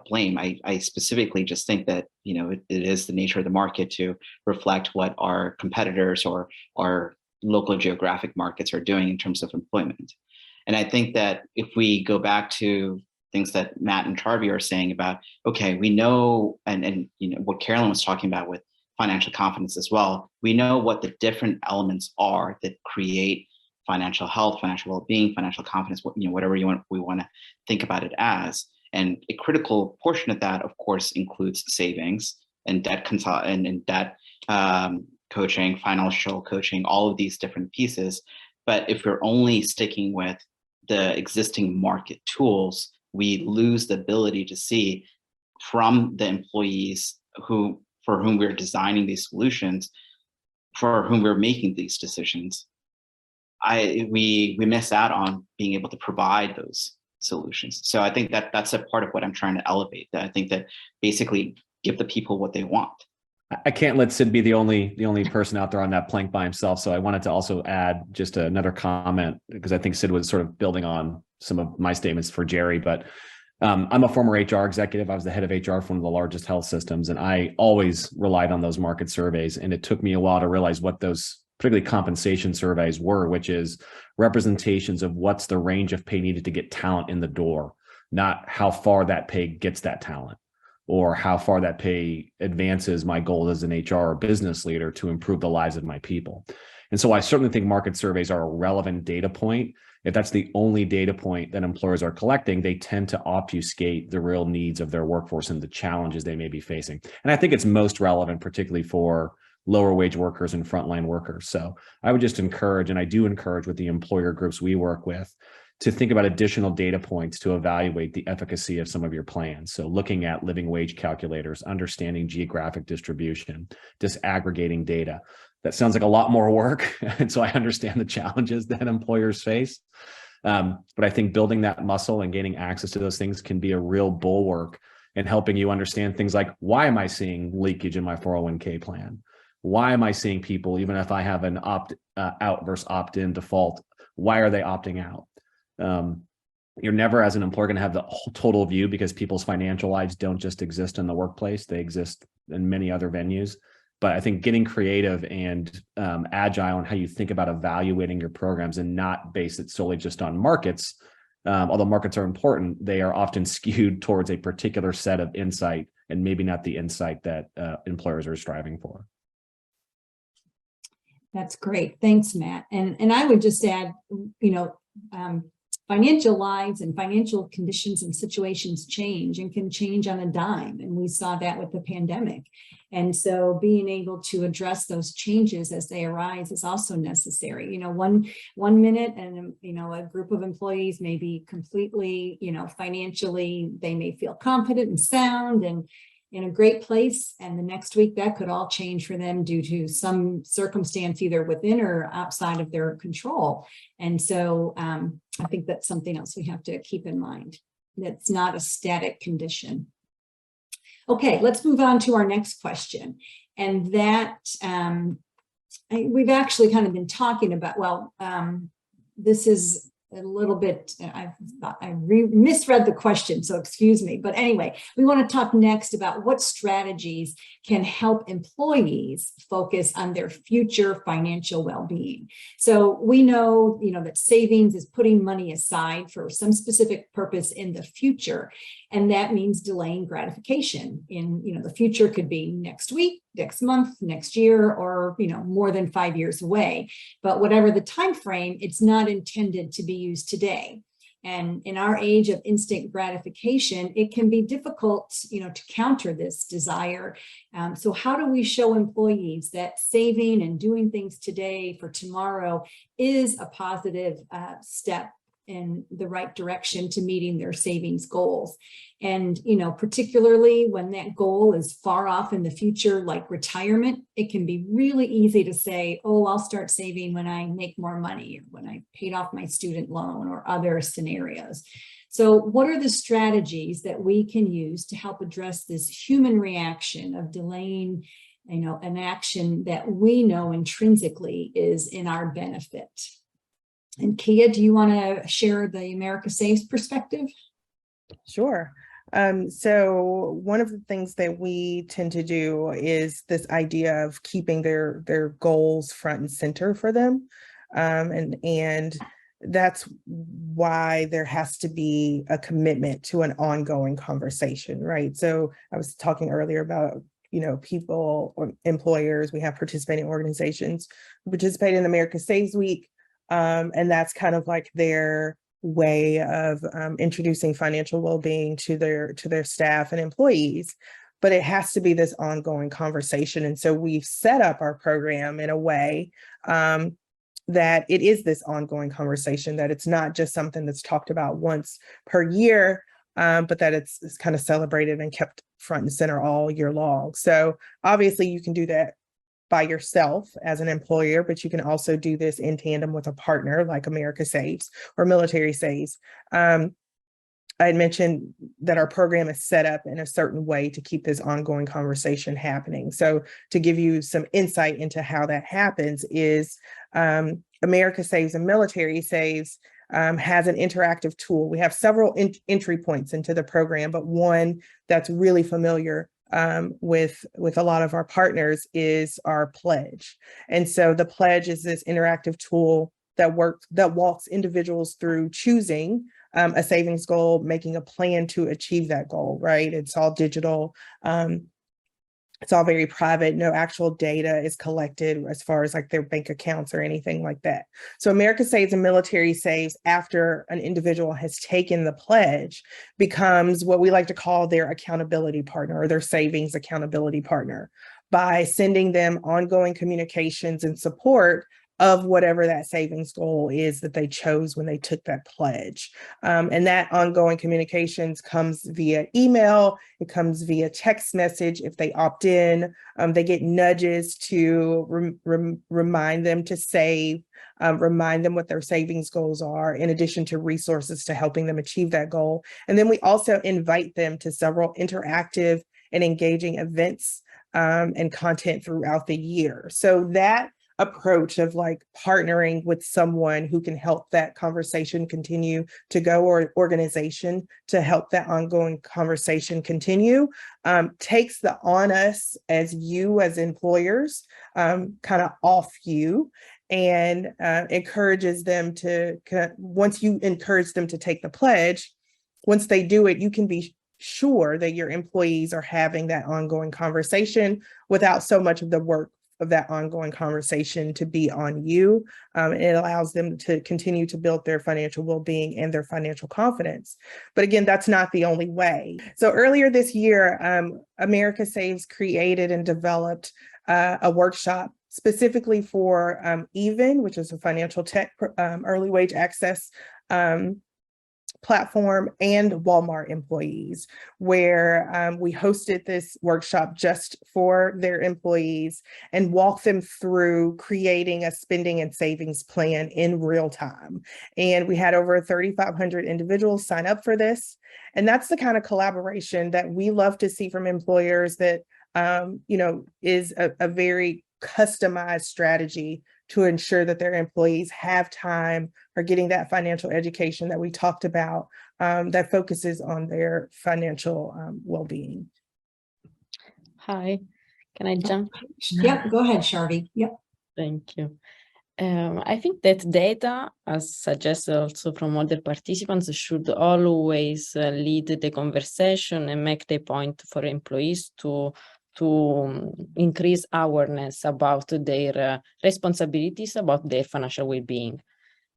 blame. I specifically just think that, it is the nature of the market to reflect what our competitors or our local geographic markets are doing in terms of employment. And I think that if we go back to things that Matt and Charvy are saying about, okay, we know, and what Carolyn was talking about with financial confidence as well, we know what the different elements are that create financial health, financial well-being, financial confidence, whatever we want to think about it as. And a critical portion of that, of course, includes savings and debt coaching, financial coaching, all of these different pieces. But if we're only sticking with the existing market tools, we lose the ability to see from the employees for whom we're designing these solutions, for whom we're making these decisions. We miss out on being able to provide those solutions. So I think that that's a part of what I'm trying to elevate. That I think that basically give the people what they want. I can't let Sid be the only person out there on that plank by himself. So I wanted to also add just another comment, because I think Sid was sort of building on some of my statements for Jerry. But I'm a former HR executive. I was the head of HR for one of the largest health systems, and I always relied on those market surveys. And it took me a while to realize what those particularly compensation surveys were, which is representations of what's the range of pay needed to get talent in the door, not how far that pay gets that talent, or how far that pay advances my goal as an HR or business leader to improve the lives of my people. And so I certainly think market surveys are a relevant data point. If that's the only data point that employers are collecting, they tend to obfuscate the real needs of their workforce and the challenges they may be facing. And I think it's most relevant, particularly for lower wage workers and frontline workers. So I would just encourage, and I do encourage with the employer groups we work with, to think about additional data points to evaluate the efficacy of some of your plans. So looking at living wage calculators, understanding geographic distribution, disaggregating data. That sounds like a lot more work. And so I understand the challenges that employers face. But I think building that muscle and gaining access to those things can be a real bulwark in helping you understand things like, why am I seeing leakage in my 401k plan? Why am I seeing people, even if I have an opt-out versus opt-in default, why are they opting out? You're never, as an employer, going to have the whole total view, because people's financial lives don't just exist in the workplace. They exist in many other venues. But I think getting creative and agile in how you think about evaluating your programs, and not base it solely just on markets. Although markets are important, they are often skewed towards a particular set of insight, and maybe not the insight that employers are striving for. That's great. Thanks, Matt. And I would just add, financial lives and financial conditions and situations change, and can change on a dime. And we saw that with the pandemic. And so being able to address those changes as they arise is also necessary. One minute, and a group of employees may be completely, financially, they may feel confident and sound and in a great place, and the next week that could all change for them due to some circumstance either within or outside of their control. And so I think that's something else we have to keep in mind. That's not a static condition. Okay, let's move on to our next question. And that we've actually kind of been talking about, this is a little bit, I misread the question, so excuse me. But anyway, we want to talk next about what strategies can help employees focus on their future financial well-being. So we know, that savings is putting money aside for some specific purpose in the future. And that means delaying gratification in, the future could be next week, next month, next year, or, more than 5 years away. But whatever the time frame, it's not intended to be used today. And in our age of instant gratification, it can be difficult, to counter this desire. So how do we show employees that saving and doing things today for tomorrow is a positive step in the right direction to meeting their savings goals? And, particularly when that goal is far off in the future, like retirement, it can be really easy to say, oh, I'll start saving when I make more money, or when I paid off my student loan, or other scenarios. So what are the strategies that we can use to help address this human reaction of delaying, an action that we know intrinsically is in our benefit? And Kia, do you want to share the America Saves perspective? Sure. So one of the things that we tend to do is this idea of keeping their goals front and center for them. And that's why there has to be a commitment to an ongoing conversation, right? So I was talking earlier about, people or employers, we have participating organizations who participate in America Saves Week. And that's kind of like their way of introducing financial well-being to their staff and employees. But it has to be this ongoing conversation. And so we've set up our program in a way that it is this ongoing conversation, that it's not just something that's talked about once per year, but that it's kind of celebrated and kept front and center all year long. So obviously you can do that by yourself as an employer, but you can also do this in tandem with a partner like America Saves or Military Saves. I had mentioned that our program is set up in a certain way to keep this ongoing conversation happening. So to give you some insight into how that happens is America Saves and Military Saves has an interactive tool. We have several entry points into the program, but one that's really familiar with a lot of our partners is our pledge. And so the pledge is this interactive tool that walks individuals through choosing a savings goal, making a plan to achieve that goal, right? It's all digital. It's all very private. No actual data is collected as far as like their bank accounts or anything like that. So America Saves and Military Saves, after an individual has taken the pledge, becomes what we like to call their accountability partner or their savings accountability partner, by sending them ongoing communications and support of whatever that savings goal is that they chose when they took that pledge. And that ongoing communications comes via email, it comes via text message. If they opt in, they get nudges to remind them to save, remind them what their savings goals are, in addition to resources to helping them achieve that goal. And then we also invite them to several interactive and engaging events and content throughout the year. So that approach of like partnering with someone who can help that conversation continue to go, or organization to help that ongoing conversation continue, takes the on us as employers kind of off you, and encourages them to, once you encourage them to take the pledge, once they do it, you can be sure that your employees are having that ongoing conversation without so much of the work of that ongoing conversation to be on you. It allows them to continue to build their financial well-being and their financial confidence. But again, that's not the only way. So earlier this year, America Saves created and developed a workshop specifically for EVEN, which is a financial tech early wage access platform, and Walmart employees, where we hosted this workshop just for their employees and walked them through creating a spending and savings plan in real time. And we had over 3,500 individuals sign up for this. And that's the kind of collaboration that we love to see from employers, that is a very customized strategy to ensure that their employees have time or getting that financial education that we talked about that focuses on their financial well-being. Hi, can I jump? Yep, go ahead, Sharvi. Yep. Thank you. I think that data, as suggested also from other participants, should always lead the conversation and make the point for employees to increase awareness about their responsibilities about their financial well-being.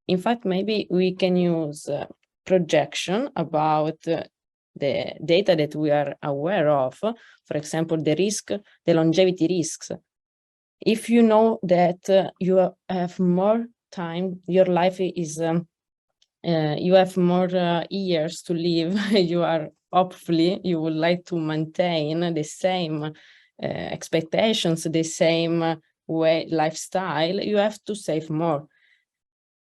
In fact, maybe we can use projection about the data that we are aware of, for example, the longevity risks. If you know that you have more time, your life is, you have more years to live, hopefully you would like to maintain the same expectations, the same lifestyle, you have to save more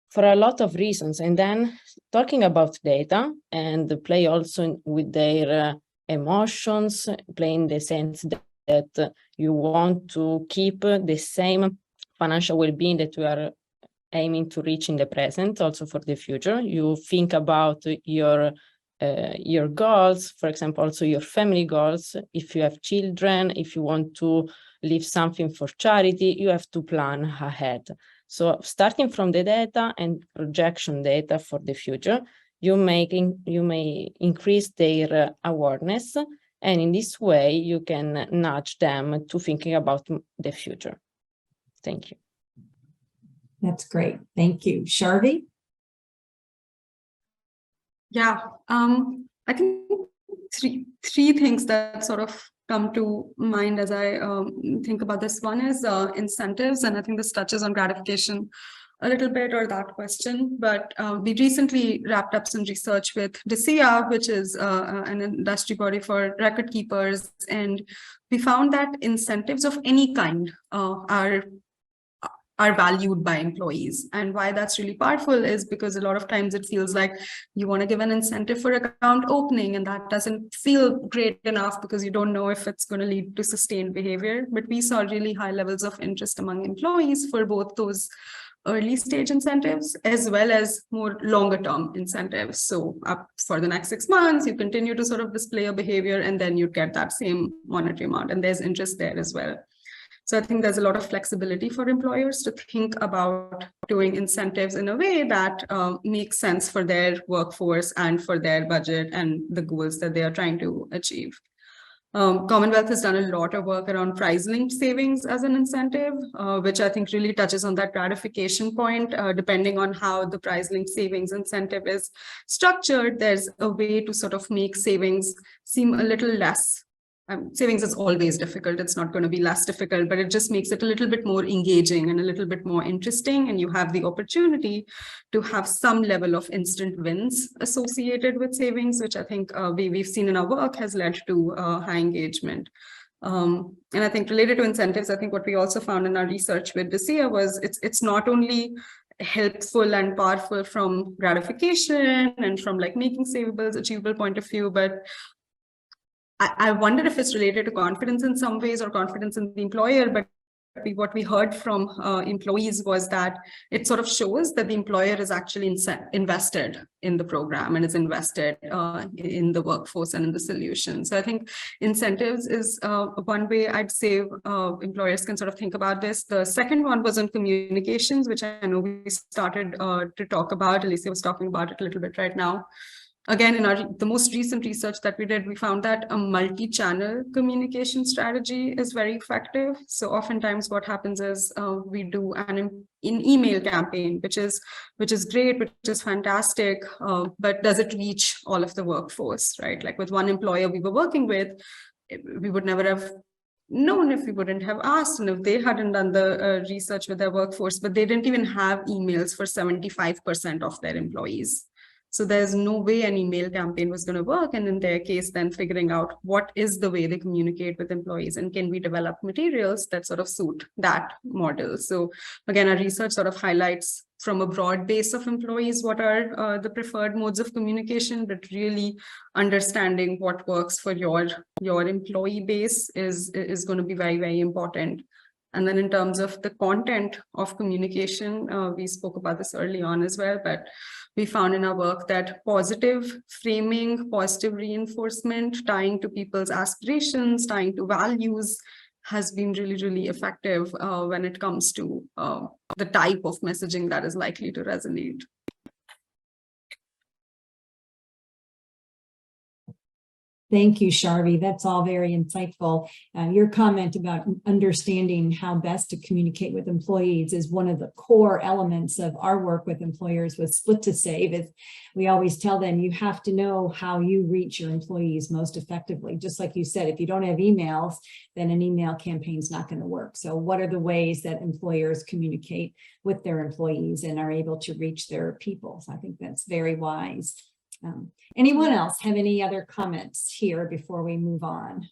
for a lot of reasons. And then talking about data and play also with their emotions, playing the sense that you want to keep the same financial well-being that we are aiming to reach in the present, also for the future. You think about your goals, for example, also your family goals. If you have children, if you want to leave something for charity, you have to plan ahead. So starting from the data and projection data for the future, you may increase their awareness. And in this way, you can nudge them to thinking about the future. Thank you. That's great. Thank you. Sharvi? Yeah, I think three things that sort of come to mind as I think about this. One is incentives, and I think this touches on gratification a little bit, or that question, but we recently wrapped up some research with DCIA, which is an industry body for record keepers, and we found that incentives of any kind are valued by employees. And why that's really powerful is because a lot of times it feels like you want to give an incentive for account opening, and that doesn't feel great enough because you don't know if it's going to lead to sustained behavior. But we saw really high levels of interest among employees for both those early stage incentives as well as more longer term incentives. So up for the next 6 months, you continue to sort of display a behavior, and then you get that same monetary amount, and there's interest there as well. So I think there's a lot of flexibility for employers to think about doing incentives in a way that makes sense for their workforce and for their budget and the goals that they are trying to achieve. Commonwealth has done a lot of work around price-linked savings as an incentive, which I think really touches on that gratification point. Depending on how the price-linked savings incentive is structured, there's a way to sort of make savings seem a little less. Savings is always difficult. It's not going to be less difficult, but it just makes it a little bit more engaging and a little bit more interesting. And you have the opportunity to have some level of instant wins associated with savings, which I think we've seen in our work has led to high engagement. And I think related to incentives, I think what we also found in our research with DCIA was it's not only helpful and powerful from gratification and from like making savables achievable point of view, but I wonder if it's related to confidence in some ways or confidence in the employer, but what we heard from employees was that it sort of shows that the employer is actually invested in the program and is invested in the workforce and in the solution. So I think incentives is one way I'd say employers can sort of think about this. The second one was on communications, which I know we started to talk about. Alicia was talking about it a little bit right now. Again, in the most recent research that we did, we found that a multi-channel communication strategy is very effective. So oftentimes what happens is we do an email campaign, which is great, which is fantastic, but does it reach all of the workforce, right? Like with one employer we were working with, we would never have known if we wouldn't have asked and if they hadn't done the research with their workforce, but they didn't even have emails for 75% of their employees. So there's no way an email campaign was going to work. And in their case, then figuring out what is the way they communicate with employees and can we develop materials that sort of suit that model. So again, our research sort of highlights from a broad base of employees what are the preferred modes of communication, but really understanding what works for your employee base is going to be very, very important. And then in terms of the content of communication, we spoke about this early on as well, but we found in our work that positive framing, positive reinforcement, tying to people's aspirations, tying to values has been really, really effective when it comes to the type of messaging that is likely to resonate. Thank you, Sharvi. That's all very insightful. Your comment about understanding how best to communicate with employees is one of the core elements of our work with employers with Split to Save. We always tell them you have to know how you reach your employees most effectively. Just like you said, if you don't have emails, then an email campaign is not going to work. So what are the ways that employers communicate with their employees and are able to reach their people? So I think that's very wise. Anyone else have any other comments here before we move on?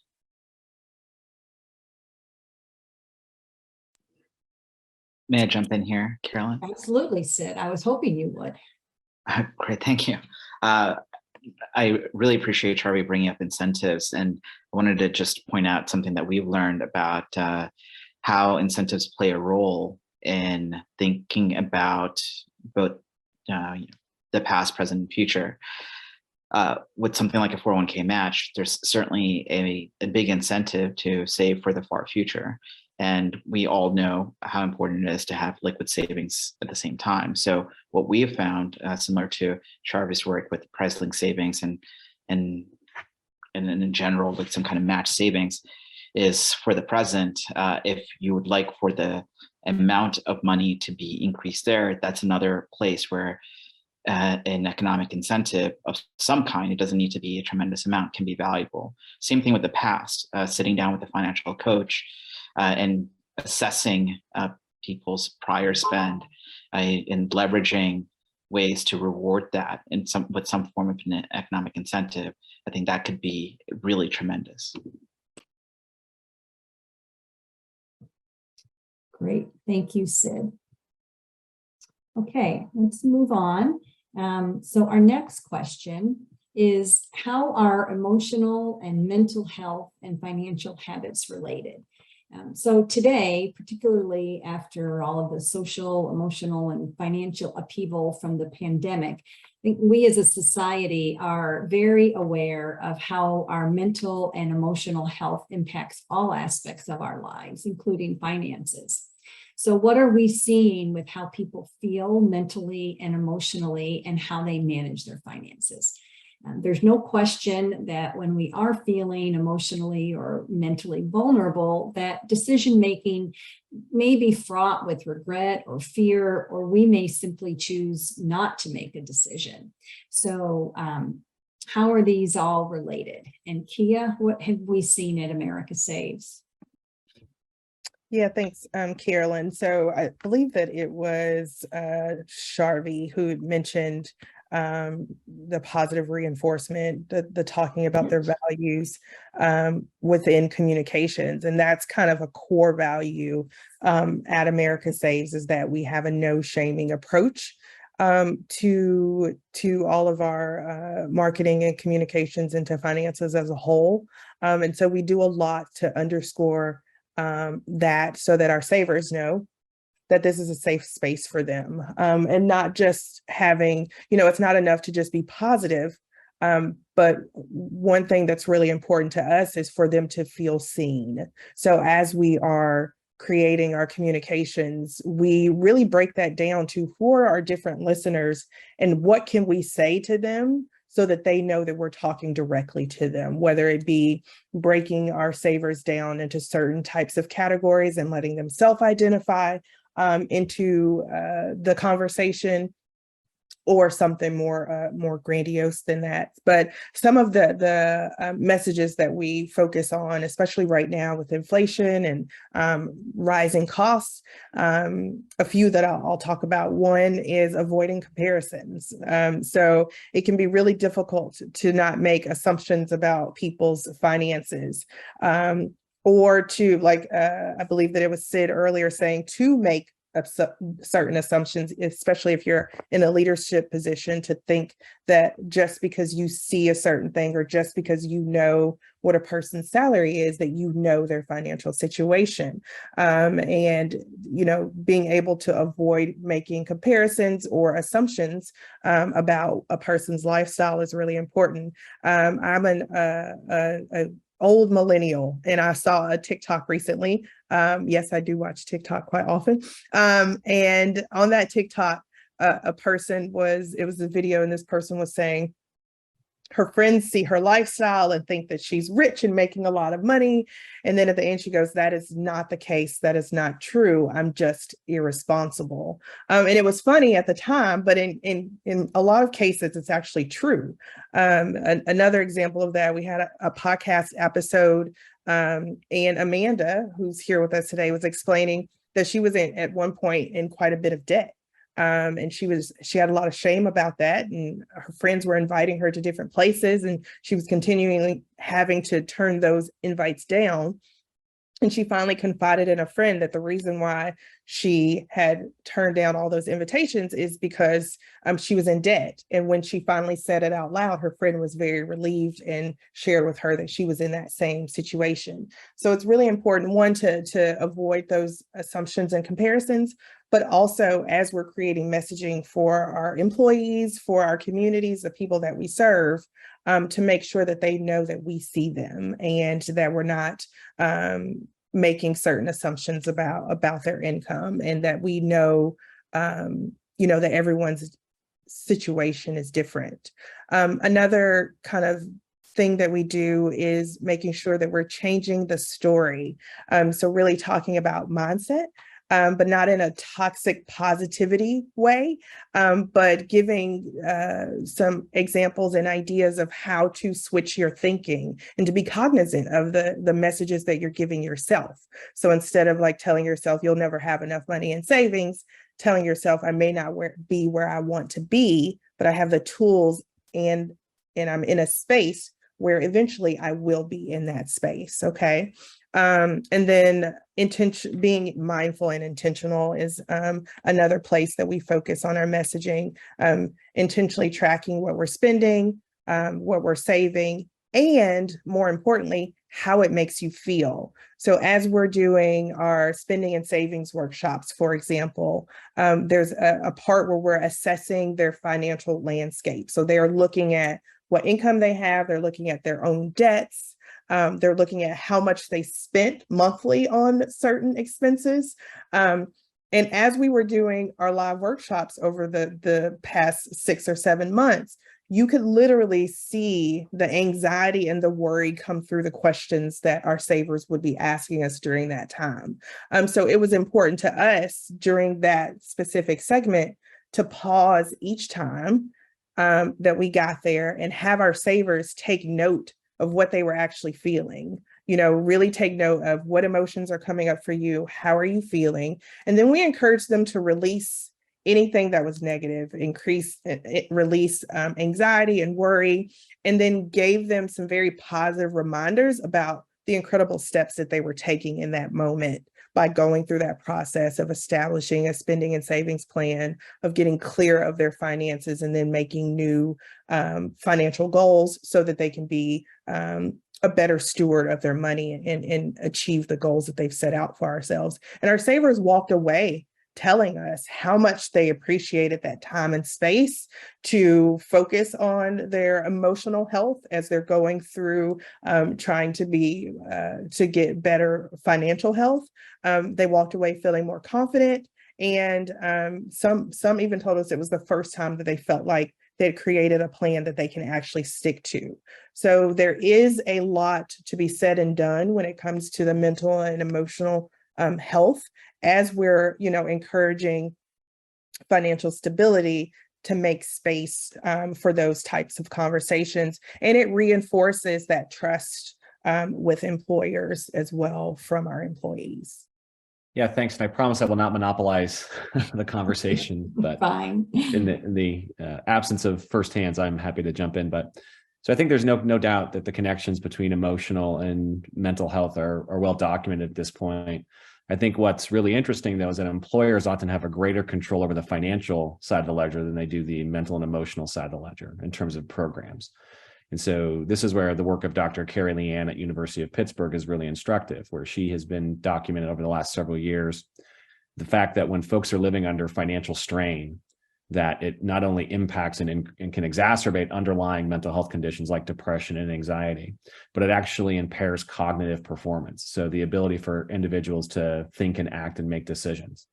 May I jump in here, Carolyn? Absolutely, Sid. I was hoping you would. Great, thank you. I really appreciate Charlie bringing up incentives, and I wanted to just point out something that we've learned about how incentives play a role in thinking about both the past, present, and future. With something like a 401k match, there's certainly a big incentive to save for the far future. And we all know how important it is to have liquid savings at the same time. So what we have found, similar to Charvi's work with price-linked savings and in general with some kind of match savings, is for the present, if you would like for the amount of money to be increased there, that's another place where an economic incentive of some kind, it doesn't need to be a tremendous amount, can be valuable. Same thing with the past, sitting down with a financial coach and assessing people's prior spend and leveraging ways to reward that with some form of an economic incentive. I think that could be really tremendous. Great, thank you, Sid. Okay, let's move on. So our next question is, how are emotional and mental health and financial habits related? So today, particularly after all of the social, emotional, and financial upheaval from the pandemic, I think we as a society are very aware of how our mental and emotional health impacts all aspects of our lives, including finances. So what are we seeing with how people feel mentally and emotionally and how they manage their finances? There's no question that when we are feeling emotionally or mentally vulnerable, that decision-making may be fraught with regret or fear, or we may simply choose not to make a decision. So how are these all related? And Kia, what have we seen at America Saves? Yeah, thanks, Carolyn. So I believe that it was Sharvi who mentioned the positive reinforcement, the talking about their values within communications. And that's kind of a core value at America Saves, is that we have a no shaming approach to all of our marketing and communications into finances as a whole. And so we do a lot to underscore that, so that our savers know that this is a safe space for them, and not just having, it's not enough to just be positive. But one thing that's really important to us is for them to feel seen. So as we are creating our communications, we really break that down to who are our different listeners and what can we say to them so that they know that we're talking directly to them, whether it be breaking our savers down into certain types of categories and letting them self-identify into the conversation, or something more grandiose than that. But some of the messages that we focus on, especially right now with inflation and rising costs, a few that I'll talk about. One is avoiding comparisons. So it can be really difficult to not make assumptions about people's finances, or to, like, I believe that it was Sid earlier saying, to make certain assumptions, especially if you're in a leadership position, to think that just because you see a certain thing or just because you know what a person's salary is, that you know their financial situation. And, you know, being able to avoid making comparisons or assumptions about a person's lifestyle is really important. I'm an old millennial, and I saw a TikTok recently. Yes, I do watch TikTok quite often. And on that TikTok, it was a video, and this person was saying her friends see her lifestyle and think that she's rich and making a lot of money. And then at the end, she goes, "That is not the case. That is not true. I'm just irresponsible." And it was funny at the time, but in a lot of cases, it's actually true. Another example of that, we had a podcast episode, and Amanda, who's here with us today, was explaining that she was at one point in quite a bit of debt. And she had a lot of shame about that, and her friends were inviting her to different places, and she was continually having to turn those invites down. And she finally confided in a friend that the reason why she had turned down all those invitations is because she was in debt. And when she finally said it out loud, her friend was very relieved and shared with her that she was in that same situation. So it's really important, one, to avoid those assumptions and comparisons, but also as we're creating messaging for our employees, for our communities, the people that we serve, to make sure that they know that we see them and that we're not making certain assumptions about their income, and that we know, you know, that everyone's situation is different. Another kind of thing that we do is making sure that we're changing the story. So really talking about mindset, but not in a toxic positivity way, but giving some examples and ideas of how to switch your thinking and to be cognizant of the messages that you're giving yourself. So instead of like telling yourself you'll never have enough money in savings, telling yourself I may not be where I want to be, but I have the tools and I'm in a space where eventually I will be in that space. Okay. And then being mindful and intentional is another place that we focus on our messaging, intentionally tracking what we're spending, what we're saving, and more importantly, how it makes you feel. So as we're doing our spending and savings workshops, for example, there's a part where we're assessing their financial landscape. So they're looking at what income they have, they're looking at their own debts, they're looking at how much they spent monthly on certain expenses. And as we were doing our live workshops over the past 6 or 7 months, you could literally see the anxiety and the worry come through the questions that our savers would be asking us during that time. So it was important to us during that specific segment to pause each time that we got there and have our savers take note of what they were actually feeling. You know, really take note of what emotions are coming up for you. How are you feeling? And then we encourage them to release anything that was negative, release anxiety and worry, and then gave them some very positive reminders about the incredible steps that they were taking in that moment by going through that process of establishing a spending and savings plan, of getting clear of their finances, and then making new financial goals so that they can be a better steward of their money and achieve the goals that they've set out for ourselves. And our savers walked away telling us how much they appreciated that time and space to focus on their emotional health as they're going through trying to get better financial health. They walked away feeling more confident, and some even told us it was the first time that they felt like they'd created a plan that they can actually stick to. So there is a lot to be said and done when it comes to the mental and emotional health, as we're, encouraging financial stability, to make space for those types of conversations. And it reinforces that trust with employers as well from our employees. Yeah, thanks. And I promise I will not monopolize the conversation, but Fine. in the absence of firsthands, I'm happy to jump in. But so I think there's no doubt that the connections between emotional and mental health are well documented at this point. I think what's really interesting, though, is that employers often have a greater control over the financial side of the ledger than they do the mental and emotional side of the ledger in terms of programs. And so this is where the work of Dr. Carrie Leanne at University of Pittsburgh is really instructive, where she has been documented over the last several years, the fact that when folks are living under financial strain, that it not only impacts and can exacerbate underlying mental health conditions like depression and anxiety, but it actually impairs cognitive performance. So the ability for individuals to think and act and make decisions.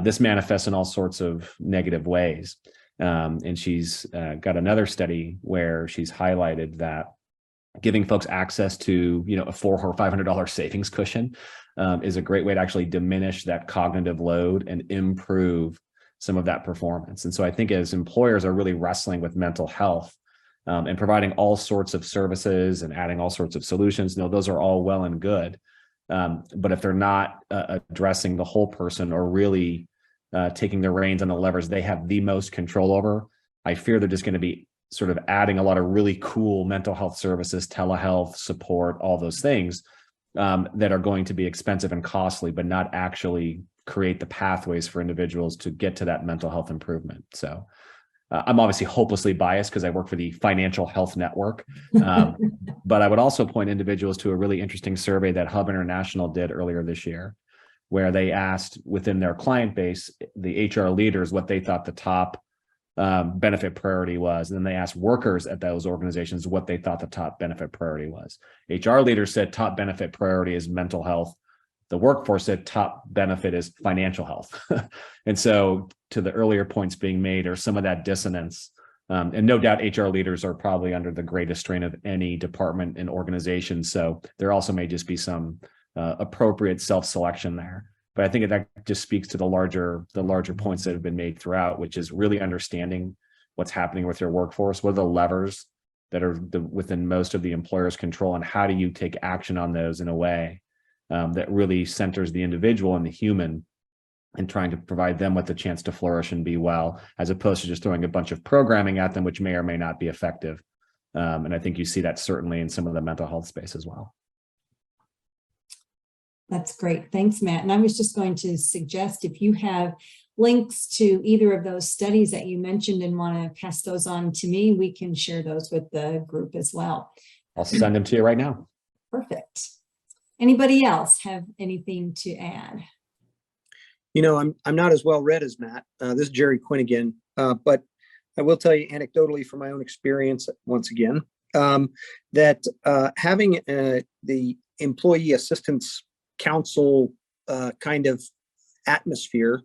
This manifests in all sorts of negative ways. And she's got another study where she's highlighted that giving folks access to, a $400 or $500 savings cushion is a great way to actually diminish that cognitive load and improve some of that performance. And so I think as employers are really wrestling with mental health and providing all sorts of services and adding all sorts of solutions, those are all well and good. But if they're not addressing the whole person or really taking the reins on the levers they have the most control over, I fear they're just going to be sort of adding a lot of really cool mental health services, telehealth support, all those things that are going to be expensive and costly, but not actually create the pathways for individuals to get to that mental health improvement. So I'm obviously hopelessly biased because I work for the Financial Health Network. But I would also point individuals to a really interesting survey that Hub International did earlier this year, where they asked within their client base, the HR leaders, what they thought the top benefit priority was. And then they asked workers at those organizations what they thought the top benefit priority was. HR leaders said top benefit priority is mental health. The workforce said top benefit is financial health. And so to the earlier points being made, or some of that dissonance, and no doubt HR leaders are probably under the greatest strain of any department and organization. So there also may just be some appropriate self-selection there. But I think that just speaks to the larger points that have been made throughout, which is really understanding what's happening with your workforce. What are the levers that are within most of the employer's control, and how do you take action on those in a way that really centers the individual and the human, and trying to provide them with the chance to flourish and be well, as opposed to just throwing a bunch of programming at them, which may or may not be effective. And I think you see that certainly in some of the mental health space as well. That's great. Thanks, Matt. And I was just going to suggest, if you have links to either of those studies that you mentioned and want to pass those on to me, we can share those with the group as well. I'll send them to you right now. Perfect. Anybody else have anything to add? I'm not as well read as Matt. This is Jerry Quinn again, but I will tell you anecdotally from my own experience once again, that having the employee assistance council kind of atmosphere,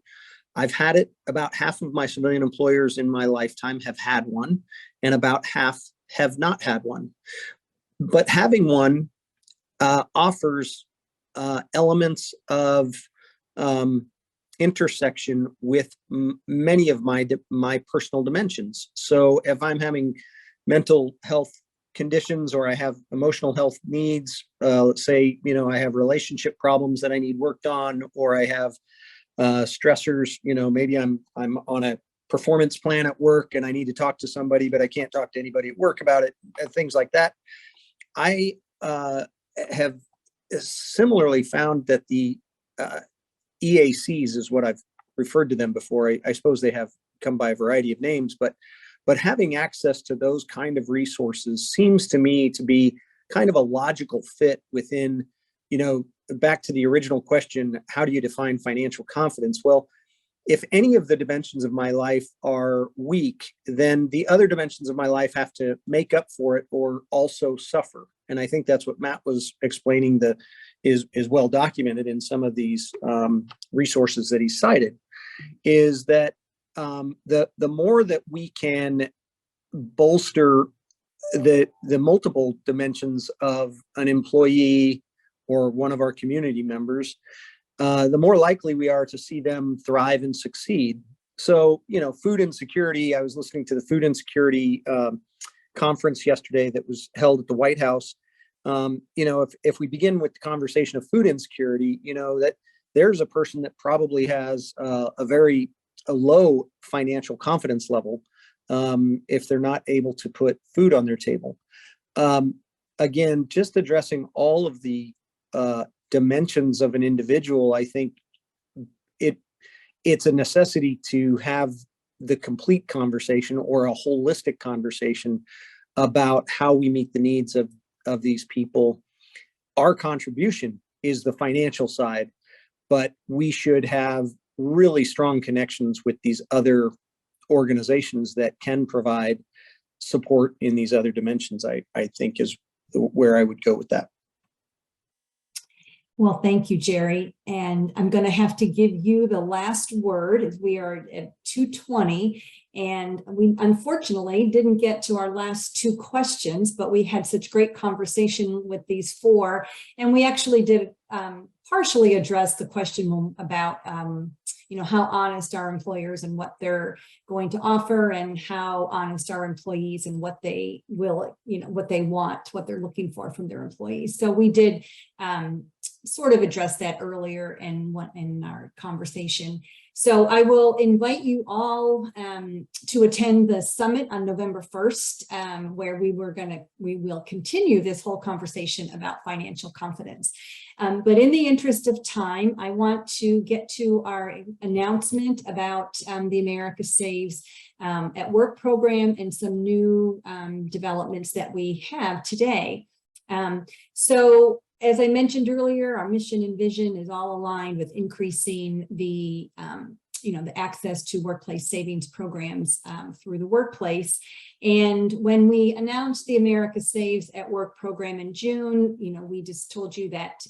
I've had it. About half of my civilian employers in my lifetime have had one, and about half have not had one. But having one offers elements of intersection with many of my personal dimensions. So if I'm having mental health conditions, or I have emotional health needs, let's say, I have relationship problems that I need worked on, or I have stressors, maybe I'm on a performance plan at work and I need to talk to somebody, but I can't talk to anybody at work about it, and things like that. I have similarly found that the EACs is what I've referred to them before. I suppose they have come by a variety of names, but having access to those kind of resources seems to me to be kind of a logical fit within, back to the original question, how do you define financial confidence? Well, if any of the dimensions of my life are weak, then the other dimensions of my life have to make up for it or also suffer. And I think that's what Matt was explaining, that is well documented in some of these resources that he cited, is that the more that we can bolster the multiple dimensions of an employee or one of our community members, the more likely we are to see them thrive and succeed. So, food insecurity, I was listening to the food insecurity conference yesterday that was held at the White House. If we begin with the conversation of food insecurity, that there's a person that probably has a low financial confidence level if they're not able to put food on their table. Again, just addressing all of the dimensions of an individual, I think it's a necessity to have the complete conversation or a holistic conversation about how we meet the needs of these people. Our contribution is the financial side, but we should have really strong connections with these other organizations that can provide support in these other dimensions, I think is where I would go with that. Well, thank you, Jerry. And I'm going to have to give you the last word as we are at 2:20. And we unfortunately didn't get to our last two questions, but we had such great conversation with these four. And we actually did partially address the question about, how honest are employers and what they're going to offer, and how honest are employees and what they will, what they want, what they're looking for from their employees. So we did sort of address that earlier in our conversation. So I will invite you all to attend the summit on November 1st, where we will continue this whole conversation about financial confidence. But in the interest of time, I want to get to our announcement about the America Saves at Work program and some new developments that we have today. So as I mentioned earlier, our mission and vision is all aligned with increasing the the access to workplace savings programs through the workplace. And when we announced the America Saves at Work program in June, we just told you that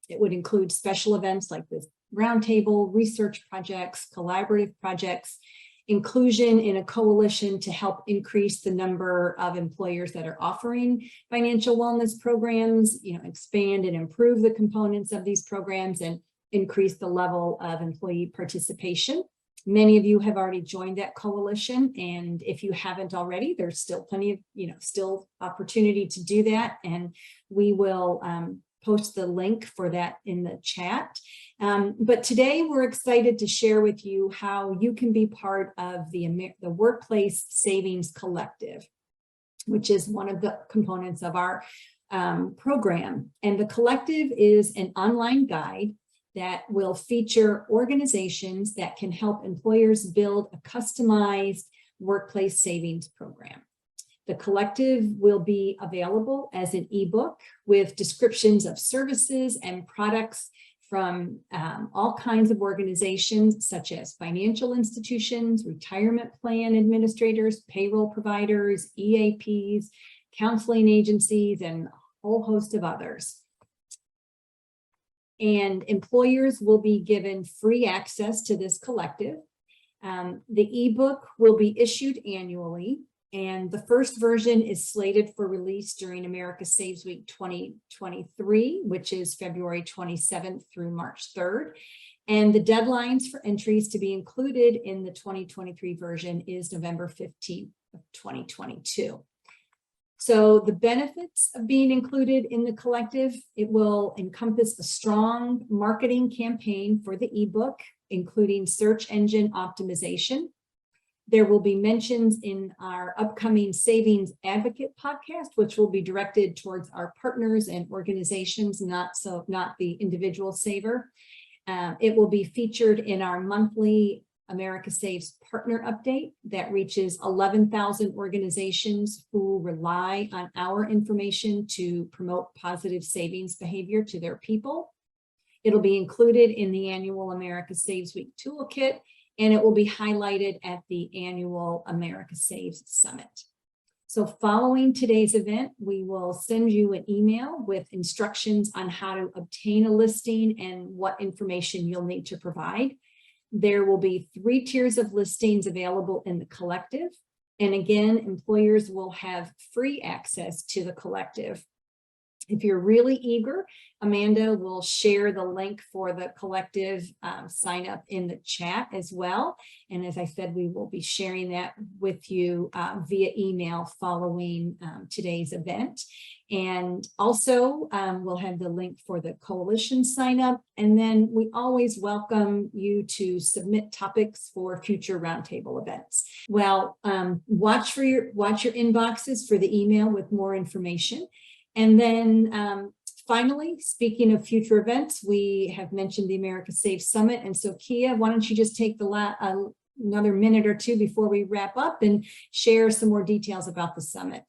it would include special events like this roundtable, research projects, collaborative projects, inclusion in a coalition to help increase the number of employers that are offering financial wellness programs, expand and improve the components of these programs, and increase the level of employee participation. Many of you have already joined that coalition, and if you haven't already, there's still plenty of, still opportunity to do that, and we will post the link for that in the chat. But today we're excited to share with you how you can be part of the Workplace Savings Collective, which is one of the components of our program. And the collective is an online guide that will feature organizations that can help employers build a customized workplace savings program. The collective will be available as an ebook with descriptions of services and products from all kinds of organizations, such as financial institutions, retirement plan administrators, payroll providers, EAPs, counseling agencies, and a whole host of others. And employers will be given free access to this collective. The ebook will be issued annually, and the first version is slated for release during America Saves Week 2023, which is February 27th through March 3rd. And the deadlines for entries to be included in the 2023 version is November 15th of 2022. So the benefits of being included in the collective, it will encompass a strong marketing campaign for the ebook, including search engine optimization. There will be mentions in our upcoming Savings Advocate podcast, which will be directed towards our partners and organizations, not the individual saver. It will be featured in our monthly America Saves partner update that reaches 11,000 organizations who rely on our information to promote positive savings behavior to their people. It'll be included in the annual America Saves Week toolkit, and it will be highlighted at the annual America Saves Summit. So following today's event, we will send you an email with instructions on how to obtain a listing and what information you'll need to provide. There will be 3 tiers of listings available in the collective. And again, employers will have free access to the collective. If you're really eager, Amanda will share the link for the collective sign up in the chat as well. And as I said, we will be sharing that with you via email following today's event. And also we'll have the link for the coalition sign up. And then we always welcome you to submit topics for future roundtable events. Well, watch your inboxes for the email with more information. And then finally, speaking of future events, we have mentioned the America Safe Summit. And so Kia, why don't you just take the another minute or two before we wrap up and share some more details about the summit.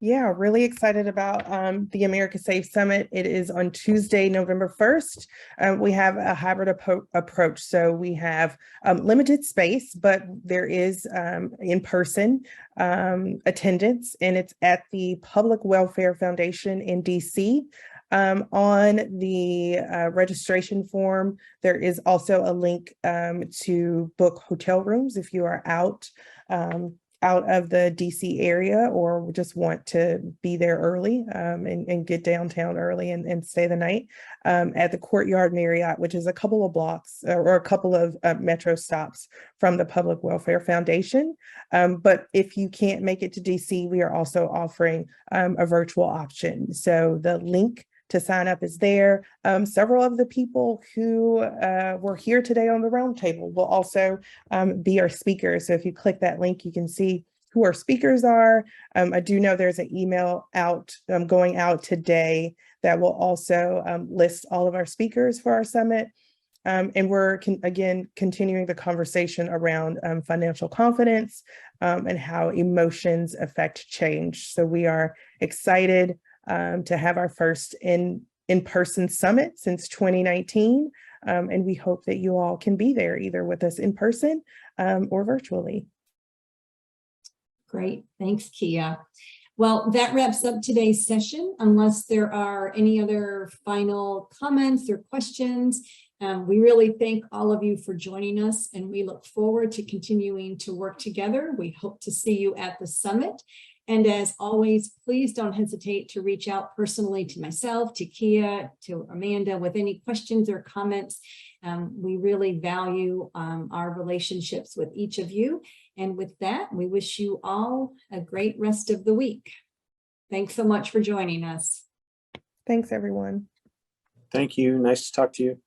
Yeah, really excited about the America Safe Summit. It is on Tuesday, November 1st. We have a hybrid approach. So we have limited space, but there is in-person attendance, and it's at the Public Welfare Foundation in DC. On the registration form, there is also a link to book hotel rooms if you are out of the DC area or just want to be there early and get downtown early and stay the night at the Courtyard Marriott, which is a couple of blocks or a couple of metro stops from the Public Welfare Foundation. But if you can't make it to DC, we are also offering a virtual option. So the link to sign up is there. Several of the people who were here today on the roundtable will also be our speakers. So if you click that link, you can see who our speakers are. I do know there's an email out going out today that will also list all of our speakers for our summit. And we're again continuing the conversation around financial confidence and how emotions affect change. So we are excited to have our first in-person summit since 2019. And we hope that you all can be there either with us in person or virtually. Great, thanks, Kia. Well, that wraps up today's session. Unless there are any other final comments or questions, we really thank all of you for joining us, and we look forward to continuing to work together. We hope to see you at the summit. And as always, please don't hesitate to reach out personally to myself, to Kia, to Amanda with any questions or comments. We really value our relationships with each of you. And with that, we wish you all a great rest of the week. Thanks so much for joining us. Thanks, everyone. Thank you. Nice to talk to you.